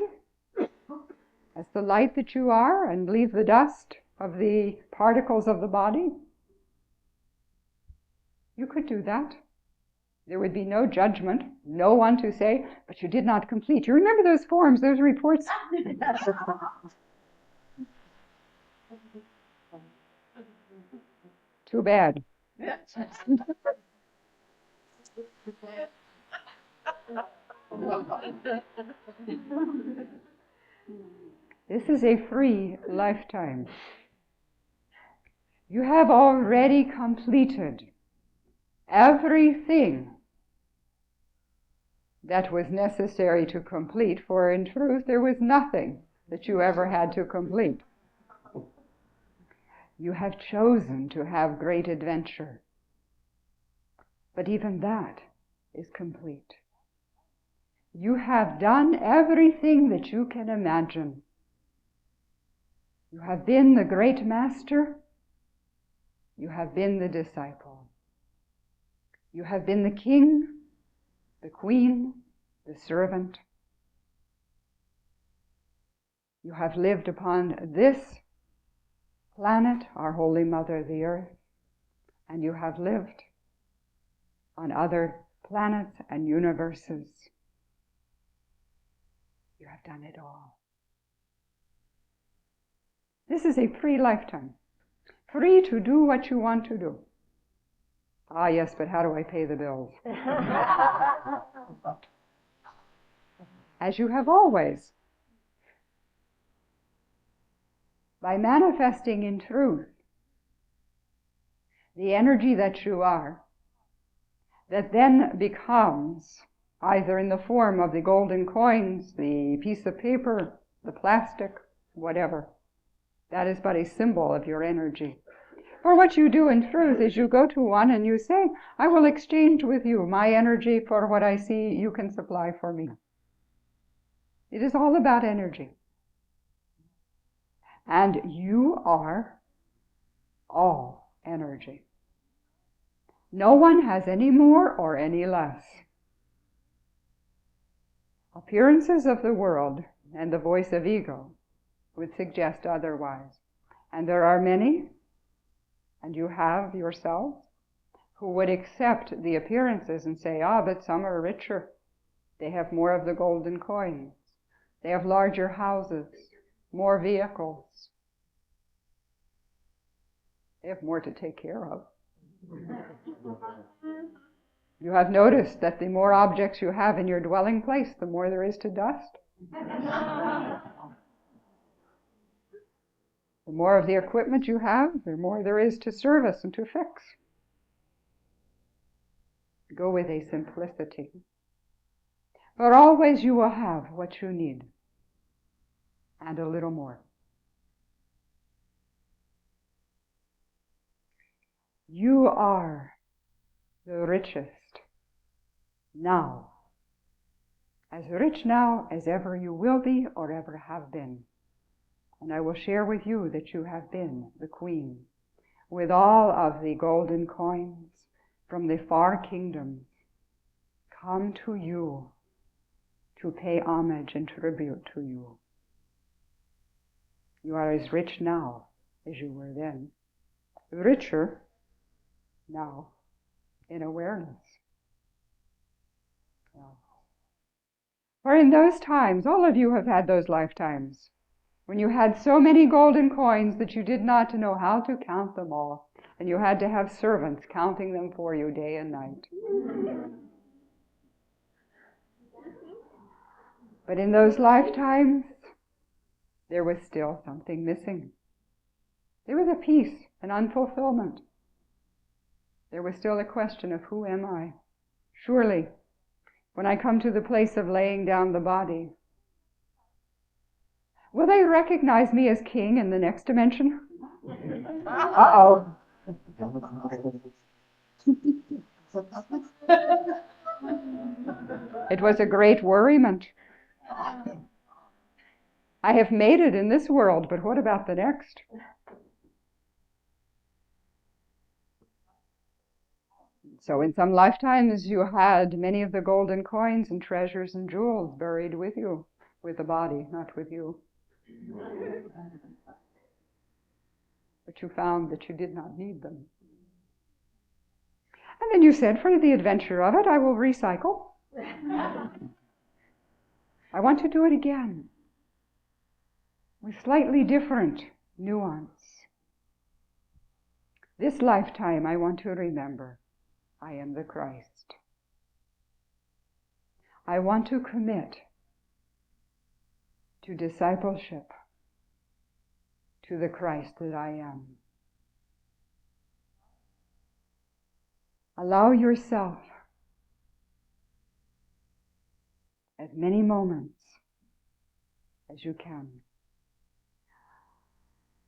as the light that you are and leave the dust of the particles of the body, you could do that. There would be no judgment, no one to say, but you did not complete. You remember those forms, those reports? Too bad. This is a free lifetime. You have already completed everything that was necessary to complete, for in truth there was nothing that you ever had to complete. You have chosen to have great adventure, but even that is complete. You have done everything that you can imagine. You have been the great master. You have been the disciple. You have been the king, the queen, the servant. You have lived upon this planet, our Holy Mother, the Earth, and you have lived on other planets and universes. You have done it all. This is a free lifetime, free to do what you want to do. Ah, yes, but how do I pay the bills? As you have always. By manifesting in truth the energy that you are, that then becomes either in the form of the golden coins, the piece of paper, the plastic, whatever. That is but a symbol of your energy. For what you do in truth is you go to one and you say, I will exchange with you my energy for what I see you can supply for me. It is all about energy. And you are all energy. No one has any more or any less. Appearances of the world and the voice of ego would suggest otherwise. And there are many, and you have yourselves, who would accept the appearances and say, but some are richer. They have more of the golden coins. They have larger houses, more vehicles. They have more to take care of. You have noticed that the more objects you have in your dwelling place, the more there is to dust. The more of the equipment you have, the more there is to service and to fix. Go with a simplicity. But always you will have what you need, and a little more. You are the richest now. As rich now as ever you will be or ever have been. And I will share with you that you have been the queen, with all of the golden coins from the far kingdoms come to you to pay homage and tribute to you. You are as rich now as you were then. Richer now in awareness. For in those times, all of you have had those lifetimes, when you had so many golden coins that you did not know how to count them all, and you had to have servants counting them for you day and night. But in those lifetimes, there was still something missing. There was a peace, an unfulfillment. There was still a question of who am I? Surely, when I come to the place of laying down the body, will they recognize me as king in the next dimension? Uh-oh. It was a great worriment. I have made it in this world, but what about the next? So in some lifetimes you had many of the golden coins and treasures and jewels buried with you, with the body, not with you. But you found that you did not need them. And then you said, for the adventure of it, I will recycle. I want to do it again, with slightly different nuance. This lifetime I want to remember, I am the Christ. I want to commit to discipleship, to the Christ that I am. Allow yourself as many moments as you can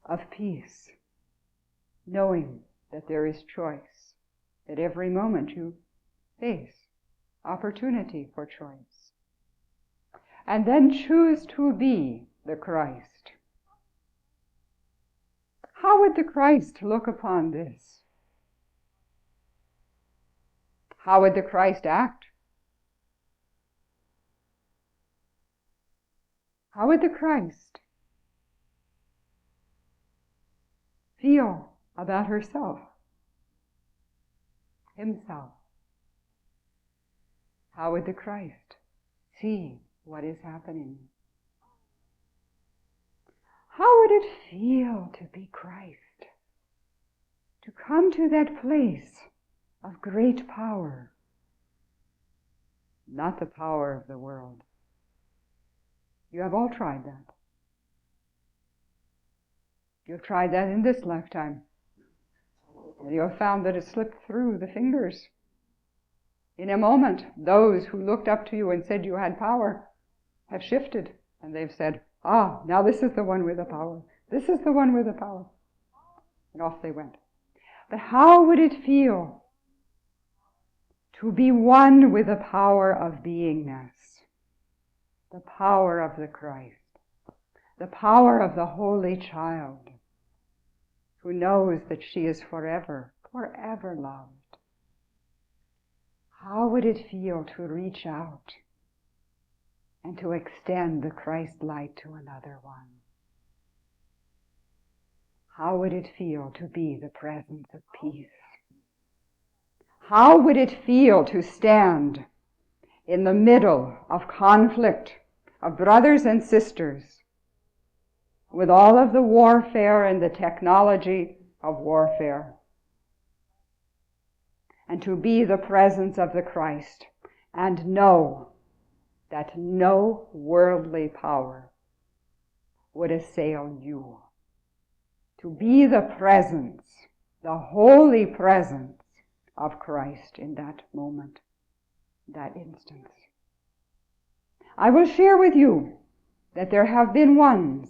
of peace, knowing that there is choice, that every moment you face opportunity for choice. And then choose to be the Christ. How would the Christ look upon this? How would the Christ act? How would the Christ feel about herself, himself? How would the Christ see what is happening? How would it feel to be Christ? To come to that place of great power, not the power of the world. You have all tried that. You've tried that in this lifetime. And you have found that it slipped through the fingers. In a moment, those who looked up to you and said you had power have shifted, and they've said, now this is the one with the power. This is the one with the power. And off they went. But how would it feel to be one with the power of beingness? The power of the Christ. The power of the Holy Child, who knows that she is forever, forever loved. How would it feel to reach out and to extend the Christ light to another one. How would it feel to be the presence of peace? How would it feel to stand in the middle of conflict of brothers and sisters with all of the warfare and the technology of warfare, and to be the presence of the Christ and know that no worldly power would assail you? To be the presence, the holy presence of Christ in that moment, that instance. I will share with you that there have been ones,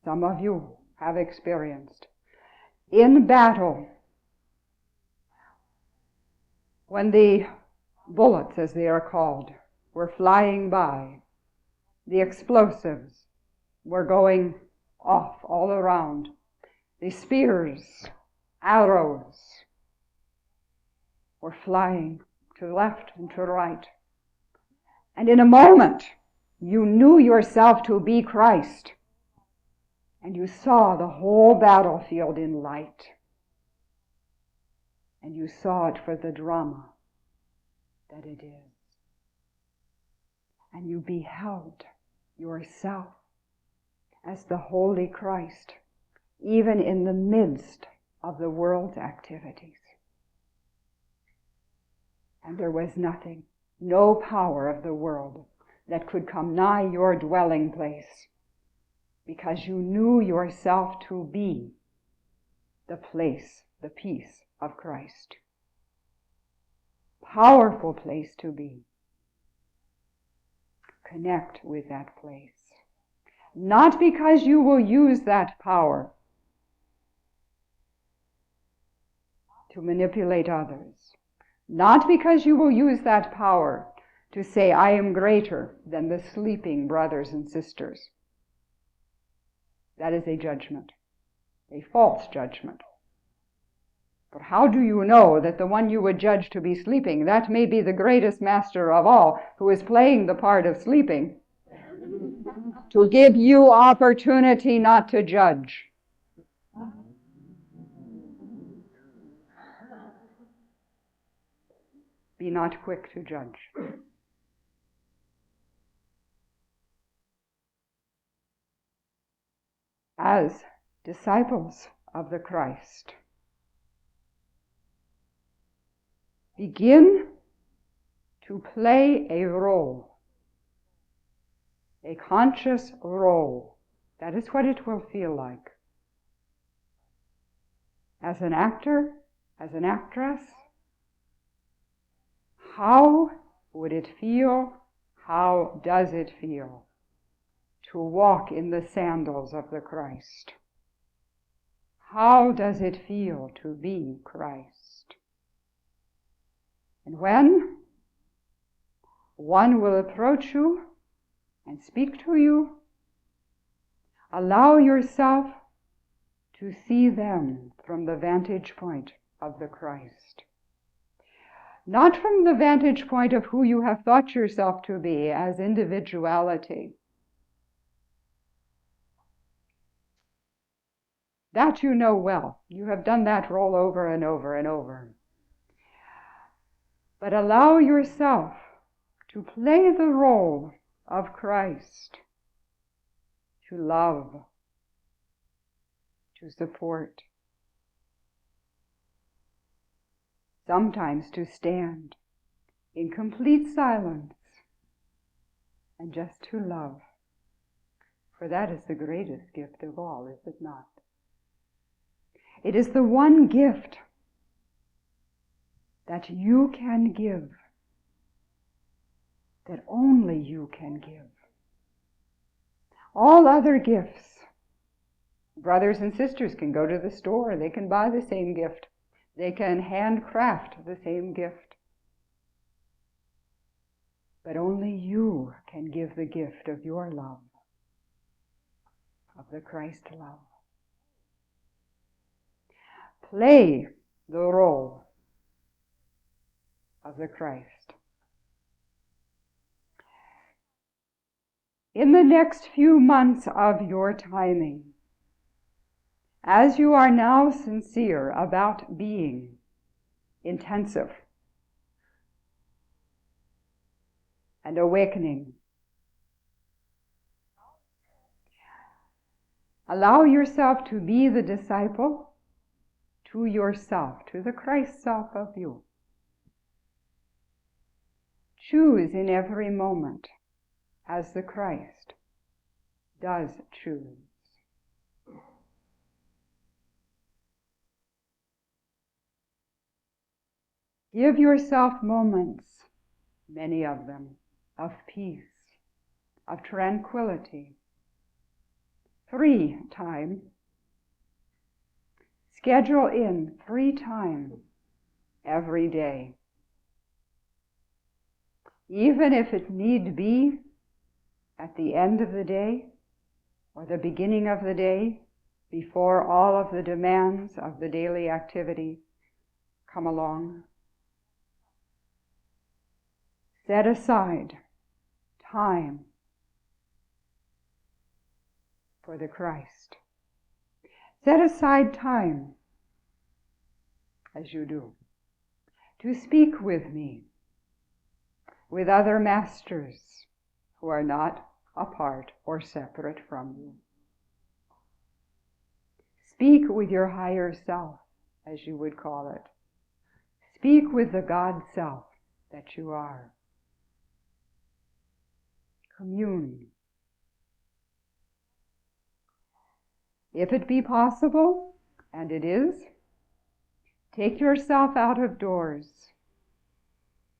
some of you have experienced, in battle, when the bullets, as they are called, were flying by, the explosives were going off all around, the spears, arrows were flying to the left and to the right. And in a moment, you knew yourself to be Christ, and you saw the whole battlefield in light, and you saw it for the drama that it is. And you beheld yourself as the holy Christ, even in the midst of the world's activities. And there was nothing, no power of the world that could come nigh your dwelling place, because you knew yourself to be the place, the peace of Christ. Powerful place to be. Connect with that place. Not because you will use that power to manipulate others. Not because you will use that power to say, I am greater than the sleeping brothers and sisters. That is a judgment, a false judgment. But how do you know that the one you would judge to be sleeping, that may be the greatest master of all, who is playing the part of sleeping, to give you opportunity not to judge? Be not quick to judge. As disciples of the Christ, begin to play a role, a conscious role. That is what it will feel like. As an actor, as an actress, how would it feel, how does it feel to walk in the sandals of the Christ? How does it feel to be Christ? And when one will approach you and speak to you, allow yourself to see them from the vantage point of the Christ. Not from the vantage point of who you have thought yourself to be as individuality. That you know well. You have done that role over and over and over. But allow yourself to play the role of Christ, to love, to support, sometimes to stand in complete silence and just to love. For that is the greatest gift of all, is it not? It is the one gift that you can give, that only you can give. All other gifts, brothers and sisters can go to the store, they can buy the same gift, they can handcraft the same gift. But only you can give the gift of your love, of the Christ love. Play the role of the Christ. in the next few months of your timing, as you are now sincere about being intensive and awakening, allow yourself to be the disciple to yourself, to the Christ self of you. Choose in every moment as the Christ does choose. Give yourself moments, many of them, of peace, of tranquility, free time. Schedule in free time every day. Even if it need be at the end of the day or the beginning of the day, before all of the demands of the daily activity come along. Set aside time for the Christ. Set aside time, as you do, to speak with me, with other masters who are not apart or separate from you. Speak with your higher self, as you would call it. Speak with the God self that you are. Commune. If it be possible, and it is, take yourself out of doors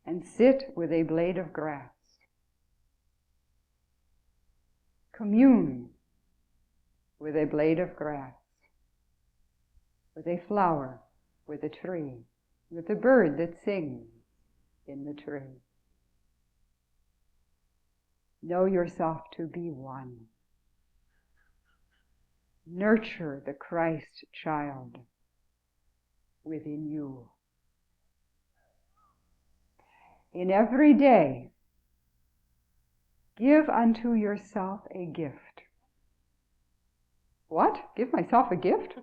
and sit with a blade of grass. Commune with a blade of grass, with a flower, with a tree, with the bird that sings in the tree. Know yourself to be one. Nurture the Christ child within you. In every day, give unto yourself a gift. What? Give myself a gift?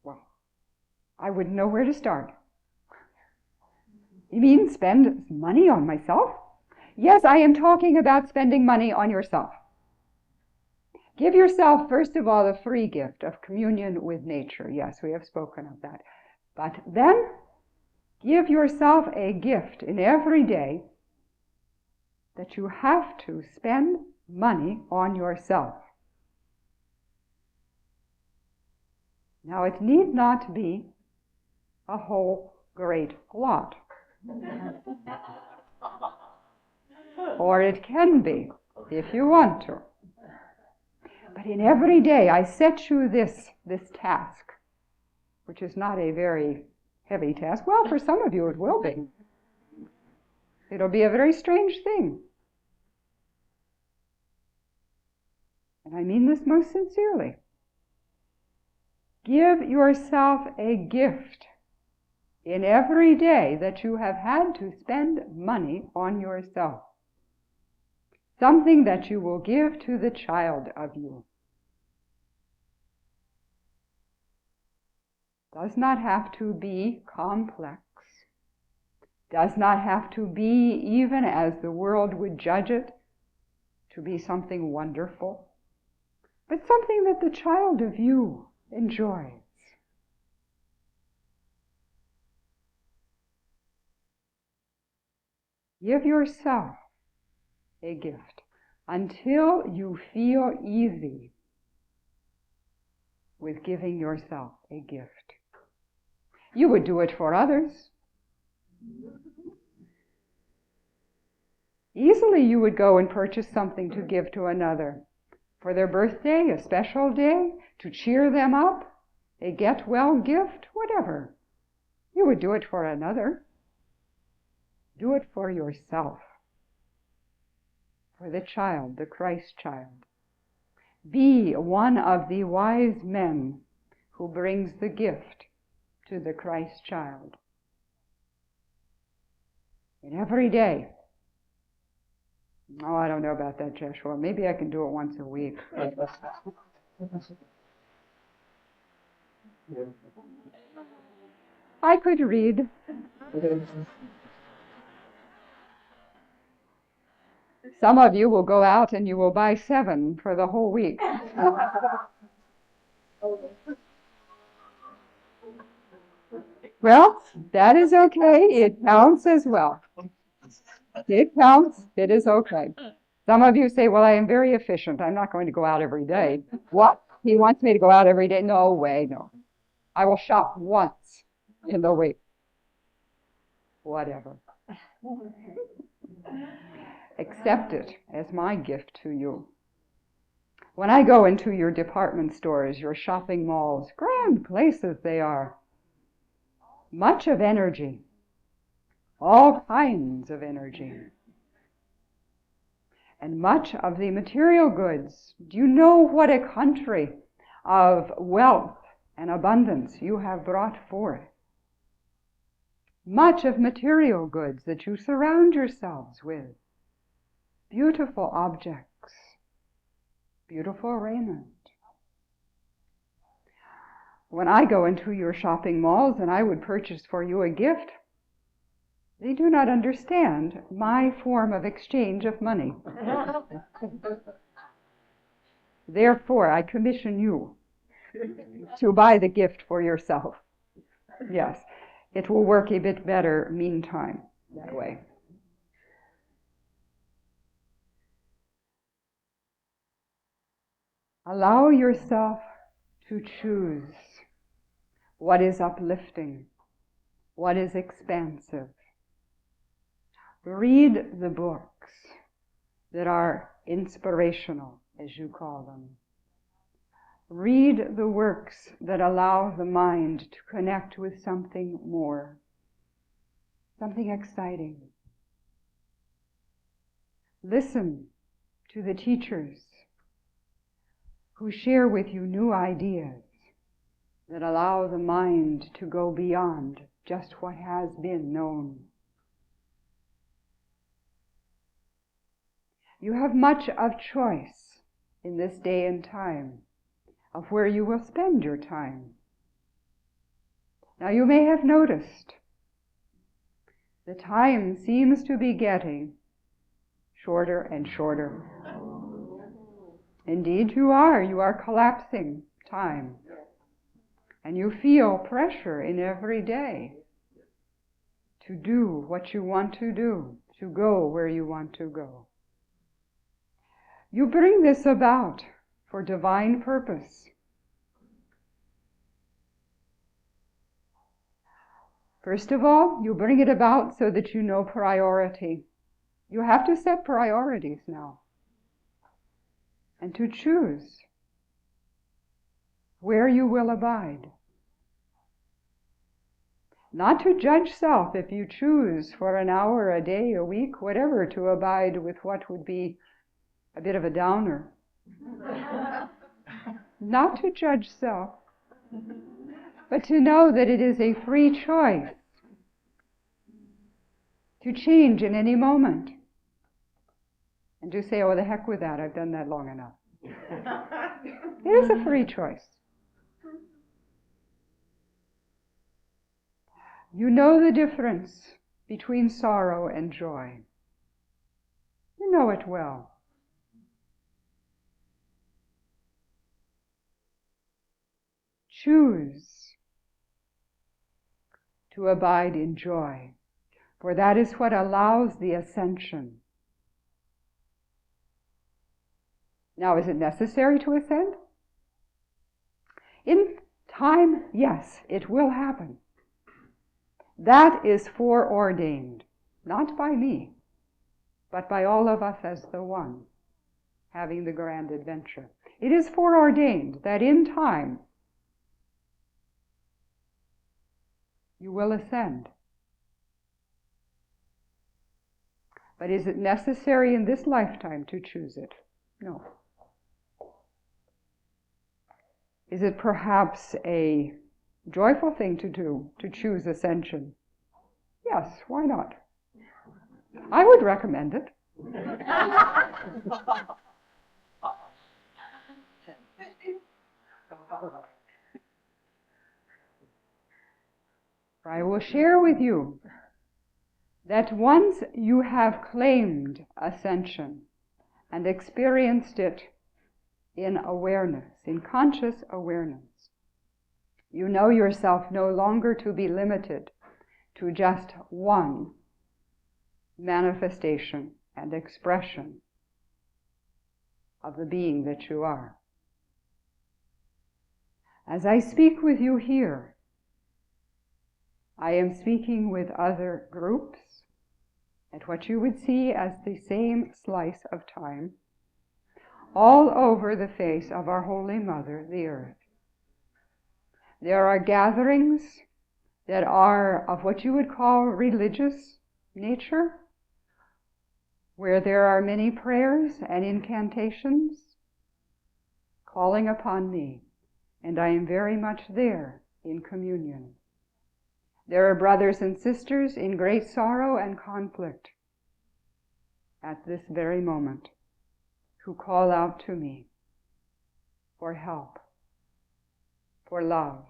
Well, I wouldn't know where to start. You mean spend money on myself? Yes, I am talking about spending money on yourself. Give yourself, first of all, the free gift of communion with nature. Yes, we have spoken of that. But then, give yourself a gift in every day that you have to spend money on yourself. Now, it need not be a whole great lot. Or it can be, if you want to. But in every day, I set you this task, which is not a very heavy task. Well, for some of you it will be. It'll be a very strange thing. And I mean this most sincerely. Give yourself a gift in every day that you have had to spend money on yourself. Something that you will give to the child of you. Does not have to be complex. Does not have to be, even as the world would judge it, to be something wonderful, but something that the child of you enjoys. Give yourself a gift until you feel easy with giving yourself a gift. You would do it for others. Easily you would go and purchase something to give to another for their birthday, a special day, to cheer them up, a get-well gift, whatever. You would do it for another. Do it for yourself, for the child, the Christ child. Be one of the wise men who brings the gift to the Christ child. And every day, Oh, I don't know about that, Jeshua. Maybe I can do it once a week. I could read. Some of you will go out and you will buy 7 for the whole week. Well, that is okay. It counts as well. It counts. It is okay. Some of you say, well, I am very efficient. I'm not going to go out every day. What? He wants me to go out every day? No way, no. I will shop once in the week. Whatever. Accept it as my gift to you. When I go into your department stores, your shopping malls, grand places they are, much of energy, all kinds of energy, and much of the material goods. Do you know what a country of wealth and abundance you have brought forth? Much of material goods that you surround yourselves with. Beautiful objects, beautiful raiment. When I go into your shopping malls and I would purchase for you a gift, they do not understand my form of exchange of money. Therefore, I commission you to buy the gift for yourself. Yes, it will work a bit better meantime that way. Allow yourself to choose what is uplifting, what is expansive. Read the books that are inspirational, as you call them. Read the works that allow the mind to connect with something more, something exciting. Listen to the teachers who share with you new ideas that allow the mind to go beyond just what has been known. You have much of choice in this day and time of where you will spend your time. Now you may have noticed the time seems to be getting shorter and shorter. Indeed you are collapsing time. And you feel pressure in every day to do what you want to do, to go where you want to go. You bring this about for divine purpose. First of all, you bring it about so that you know priority. You have to set priorities now and to choose where you will abide. Not to judge self if you choose for an hour, a day, a week, whatever, to abide with what would be a bit of a downer. Not to judge self, but to know that it is a free choice to change in any moment. And to say, oh, the heck with that, I've done that long enough. It is a free choice. You know the difference between sorrow and joy. You know it well. Choose to abide in joy, for that is what allows the ascension. Now, is it necessary to ascend? In time, yes, it will happen. That is foreordained, not by me, but by all of us as the one having the grand adventure. It is foreordained that in time you will ascend. But is it necessary in this lifetime to choose it? No. Is it perhaps a joyful thing to do, to choose ascension? Yes, why not? I would recommend it. I will share with you that once you have claimed ascension and experienced it in awareness, in conscious awareness, you know yourself no longer to be limited to just one manifestation and expression of the being that you are. As I speak with you here, I am speaking with other groups at what you would see as the same slice of time all over the face of our Holy Mother, the Earth. There are gatherings that are of what you would call religious nature, where there are many prayers and incantations calling upon me, and I am very much there in communion. There are brothers and sisters in great sorrow and conflict at this very moment who call out to me for help, for love,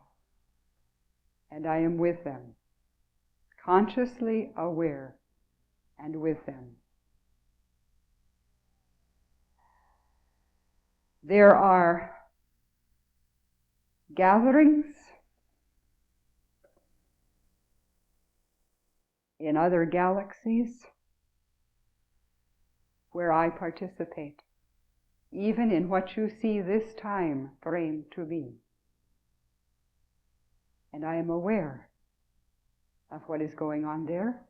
and I am with them, consciously aware and with them. There are gatherings in other galaxies where I participate, even in what you see this time frame to be. And I am aware of what is going on there,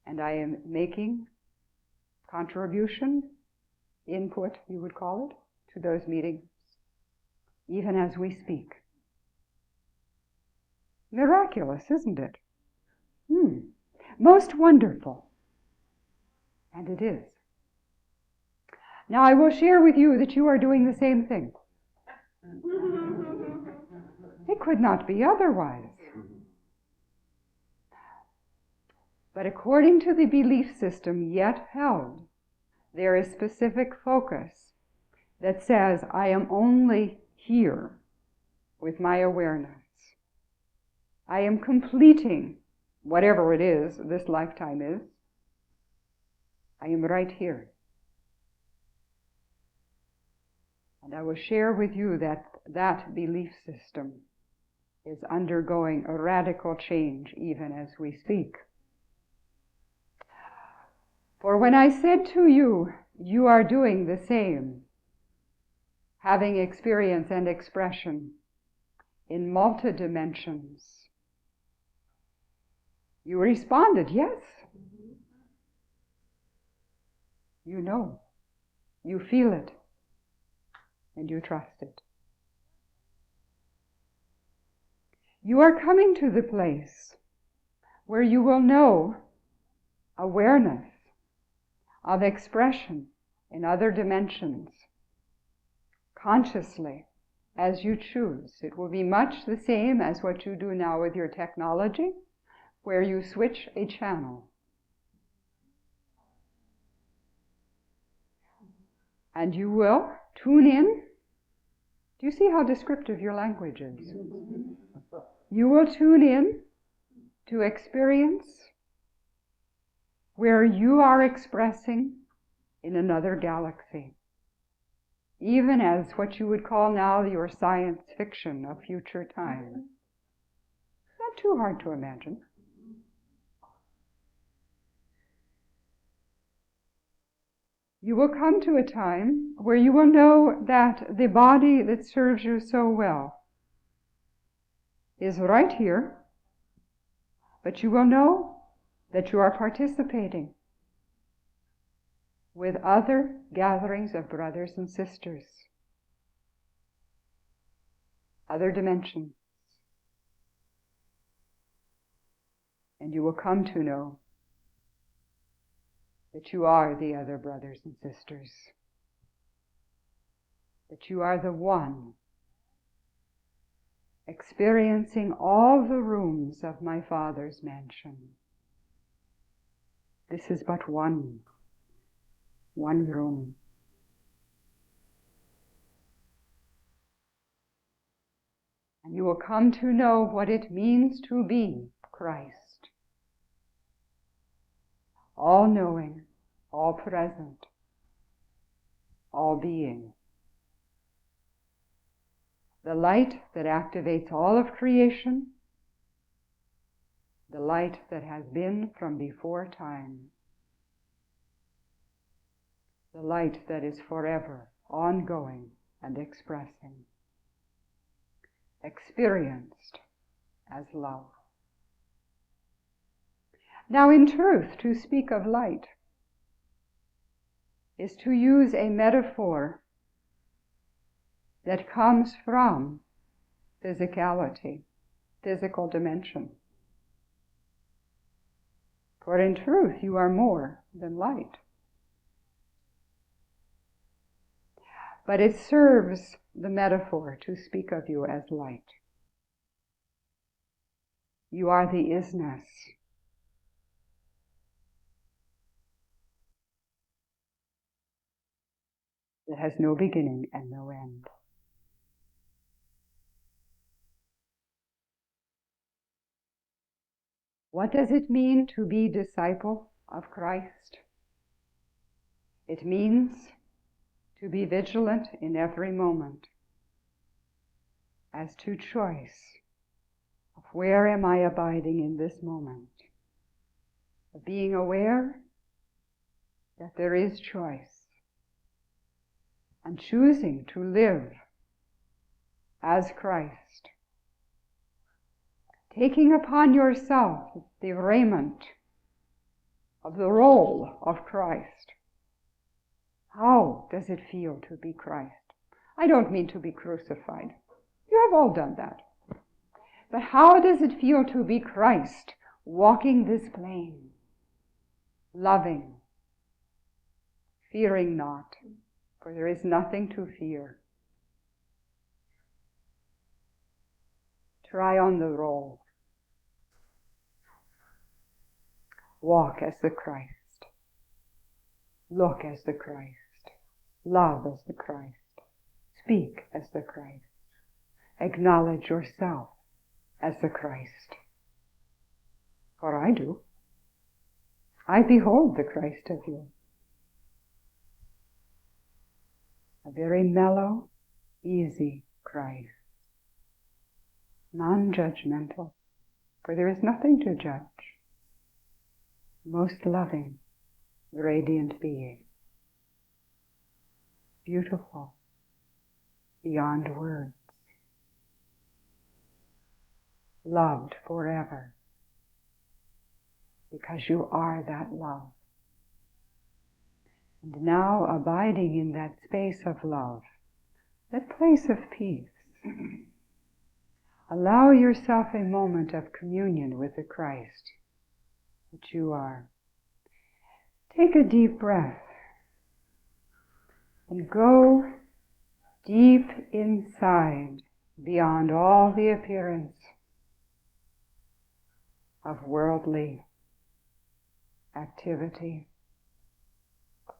and I am making contribution, input, you would call it, to those meetings, even as we speak. Miraculous, isn't it? Most wonderful. And it is. Now I will share with you that you are doing the same thing. It could not be otherwise. But according to the belief system yet held, there is specific focus that says, I am only here with my awareness. I am completing whatever it is this lifetime is. I am right here. And I will share with you that that belief system is undergoing a radical change even as we speak. For when I said to you, you are doing the same, having experience and expression in multidimensions, you responded, yes. You know, you feel it, and you trust it. You are coming to the place where you will know awareness of expression in other dimensions consciously as you choose. It will be much the same as what you do now with your technology, where you switch a channel. And you will tune in. Do you see how descriptive your language is? You will tune in to experience where you are expressing in another galaxy, even as what you would call now your science fiction of future time. Not too hard to imagine. You will come to a time where you will know that the body that serves you so well is right here, but you will know that you are participating with other gatherings of brothers and sisters, other dimensions. And you will come to know that you are the other brothers and sisters, that you are the one experiencing all the rooms of my Father's mansion. This is but one. one room. And you will come to know what it means to be Christ. All-knowing, all-present, all-being. The light that activates all of creation, the light that has been from before time, the light that is forever, ongoing and expressing, experienced as love. Now, in truth, to speak of light is to use a metaphor that comes from physicality, physical dimension. For in truth, you are more than light. But it serves the metaphor to speak of you as light. You are the isness. That has no beginning and no end. What does it mean to be disciple of Christ? It means to be vigilant in every moment as to choice of where am I abiding in this moment, of being aware that there is choice and choosing to live as Christ, taking upon yourself the raiment of the role of Christ. How does it feel to be Christ? I don't mean to be crucified. You have all done that. But how does it feel to be Christ walking this plane, loving, fearing not, for there is nothing to fear? Try on the role. Walk as the Christ. Look as the Christ. Love as the Christ. Speak as the Christ. Acknowledge yourself as the Christ. For I do. I behold the Christ of you. A very mellow, easy Christ. Non-judgmental, for there is nothing to judge. Most loving, radiant being. Beautiful, beyond words. Loved forever, because you are that love. And now abiding in that space of love, that place of peace, allow yourself a moment of communion with the Christ that you are. Take a deep breath and go deep inside, beyond all the appearance of worldly activity,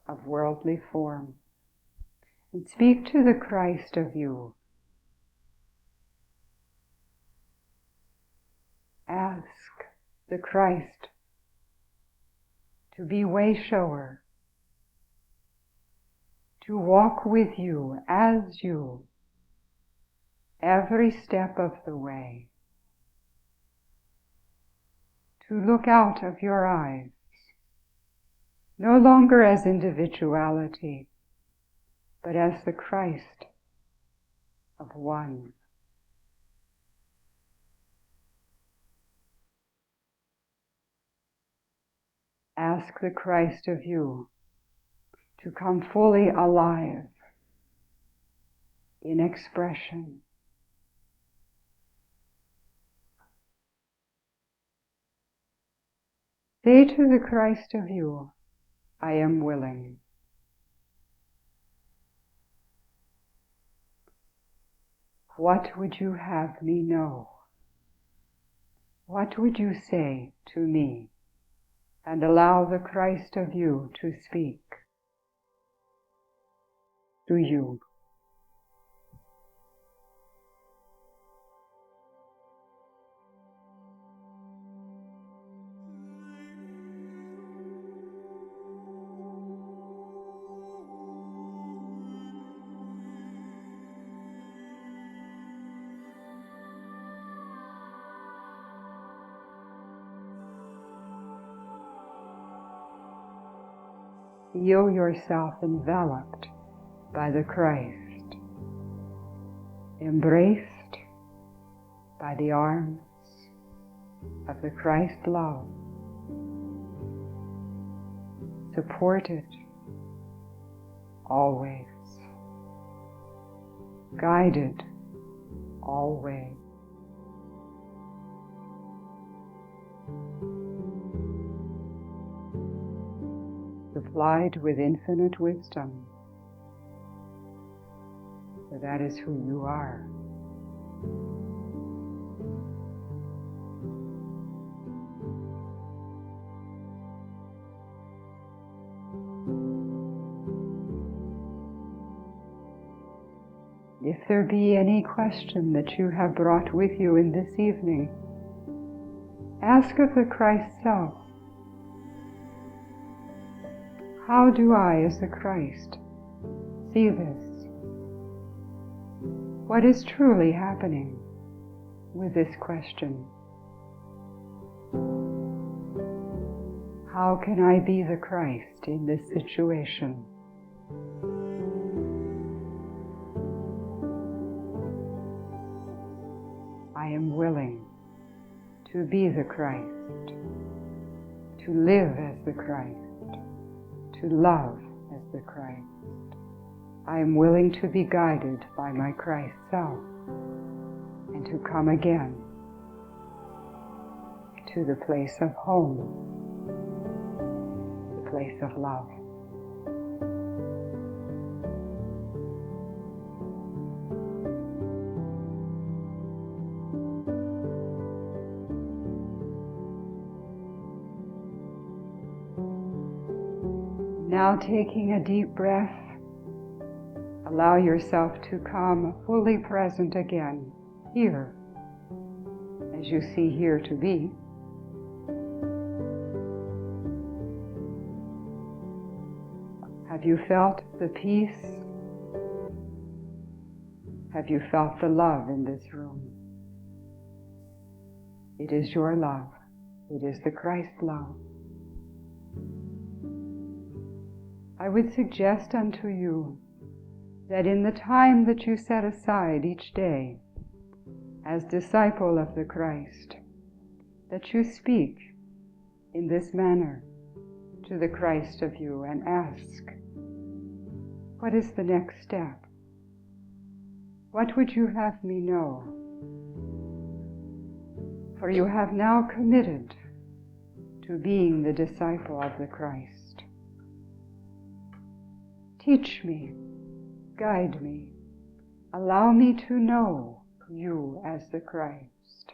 of worldly form, and speak to the Christ of you. Ask the Christ to be way shower, to walk with you as you, every step of the way, to look out of your eyes, no longer as individuality, but as the Christ of one. Ask the Christ of you to come fully alive in expression. Say to the Christ of you, I am willing. What would you have me know? What would you say to me? And allow the Christ of you to speak. through you. Feel yourself enveloped by the Christ, embraced by the arms of the Christ love, supported always, guided always. Supplied with infinite wisdom, for that is who you are. If there be any question that you have brought with you in this evening, ask of the Christ self, how do I, as the Christ, see this? What is truly happening with this question? How can I be the Christ in this situation? I am willing to be the Christ, to live as the Christ, to love as the Christ. I am willing to be guided by my Christ self and to come again to the place of home, the place of love. Now taking a deep breath, allow yourself to come fully present again, here, as you see here to be. Have you felt the peace? Have you felt the love in this room? It is your love. It is the Christ love. I would suggest unto you that in the time that you set aside each day as disciple of the Christ, that you speak in this manner to the Christ of you and ask, what is the next step? What would you have me know? For you have now committed to being the disciple of the Christ. Teach me, guide me, allow me to know you as the Christ.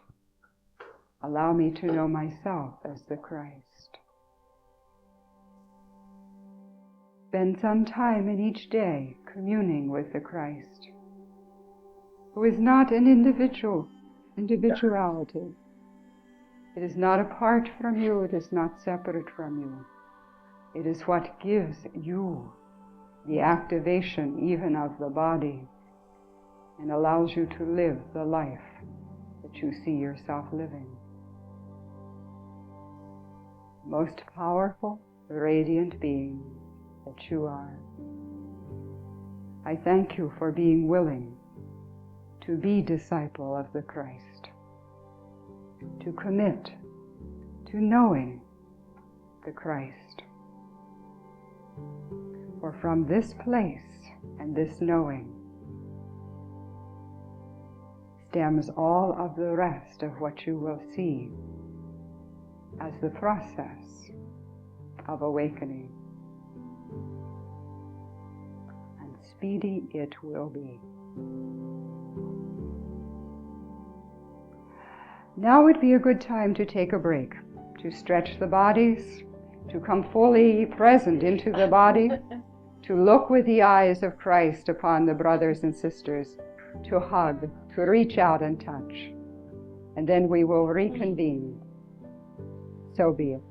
Allow me to know myself as the Christ. Spend some time in each day communing with the Christ, who is not an individuality. It is not apart from you, it is not separate from you. It is what gives you the activation even of the body and allows you to live the life that you see yourself living. Most powerful, radiant being that you are. I thank you for being willing to be disciple of the Christ, to commit to knowing the Christ. For from this place and this knowing stems all of the rest of what you will see as the process of awakening. And speedy it will be. Now would be a good time to take a break, to stretch the bodies, to come fully present into the body, to look with the eyes of Christ upon the brothers and sisters, to hug, to reach out and touch. And then we will reconvene. So be it.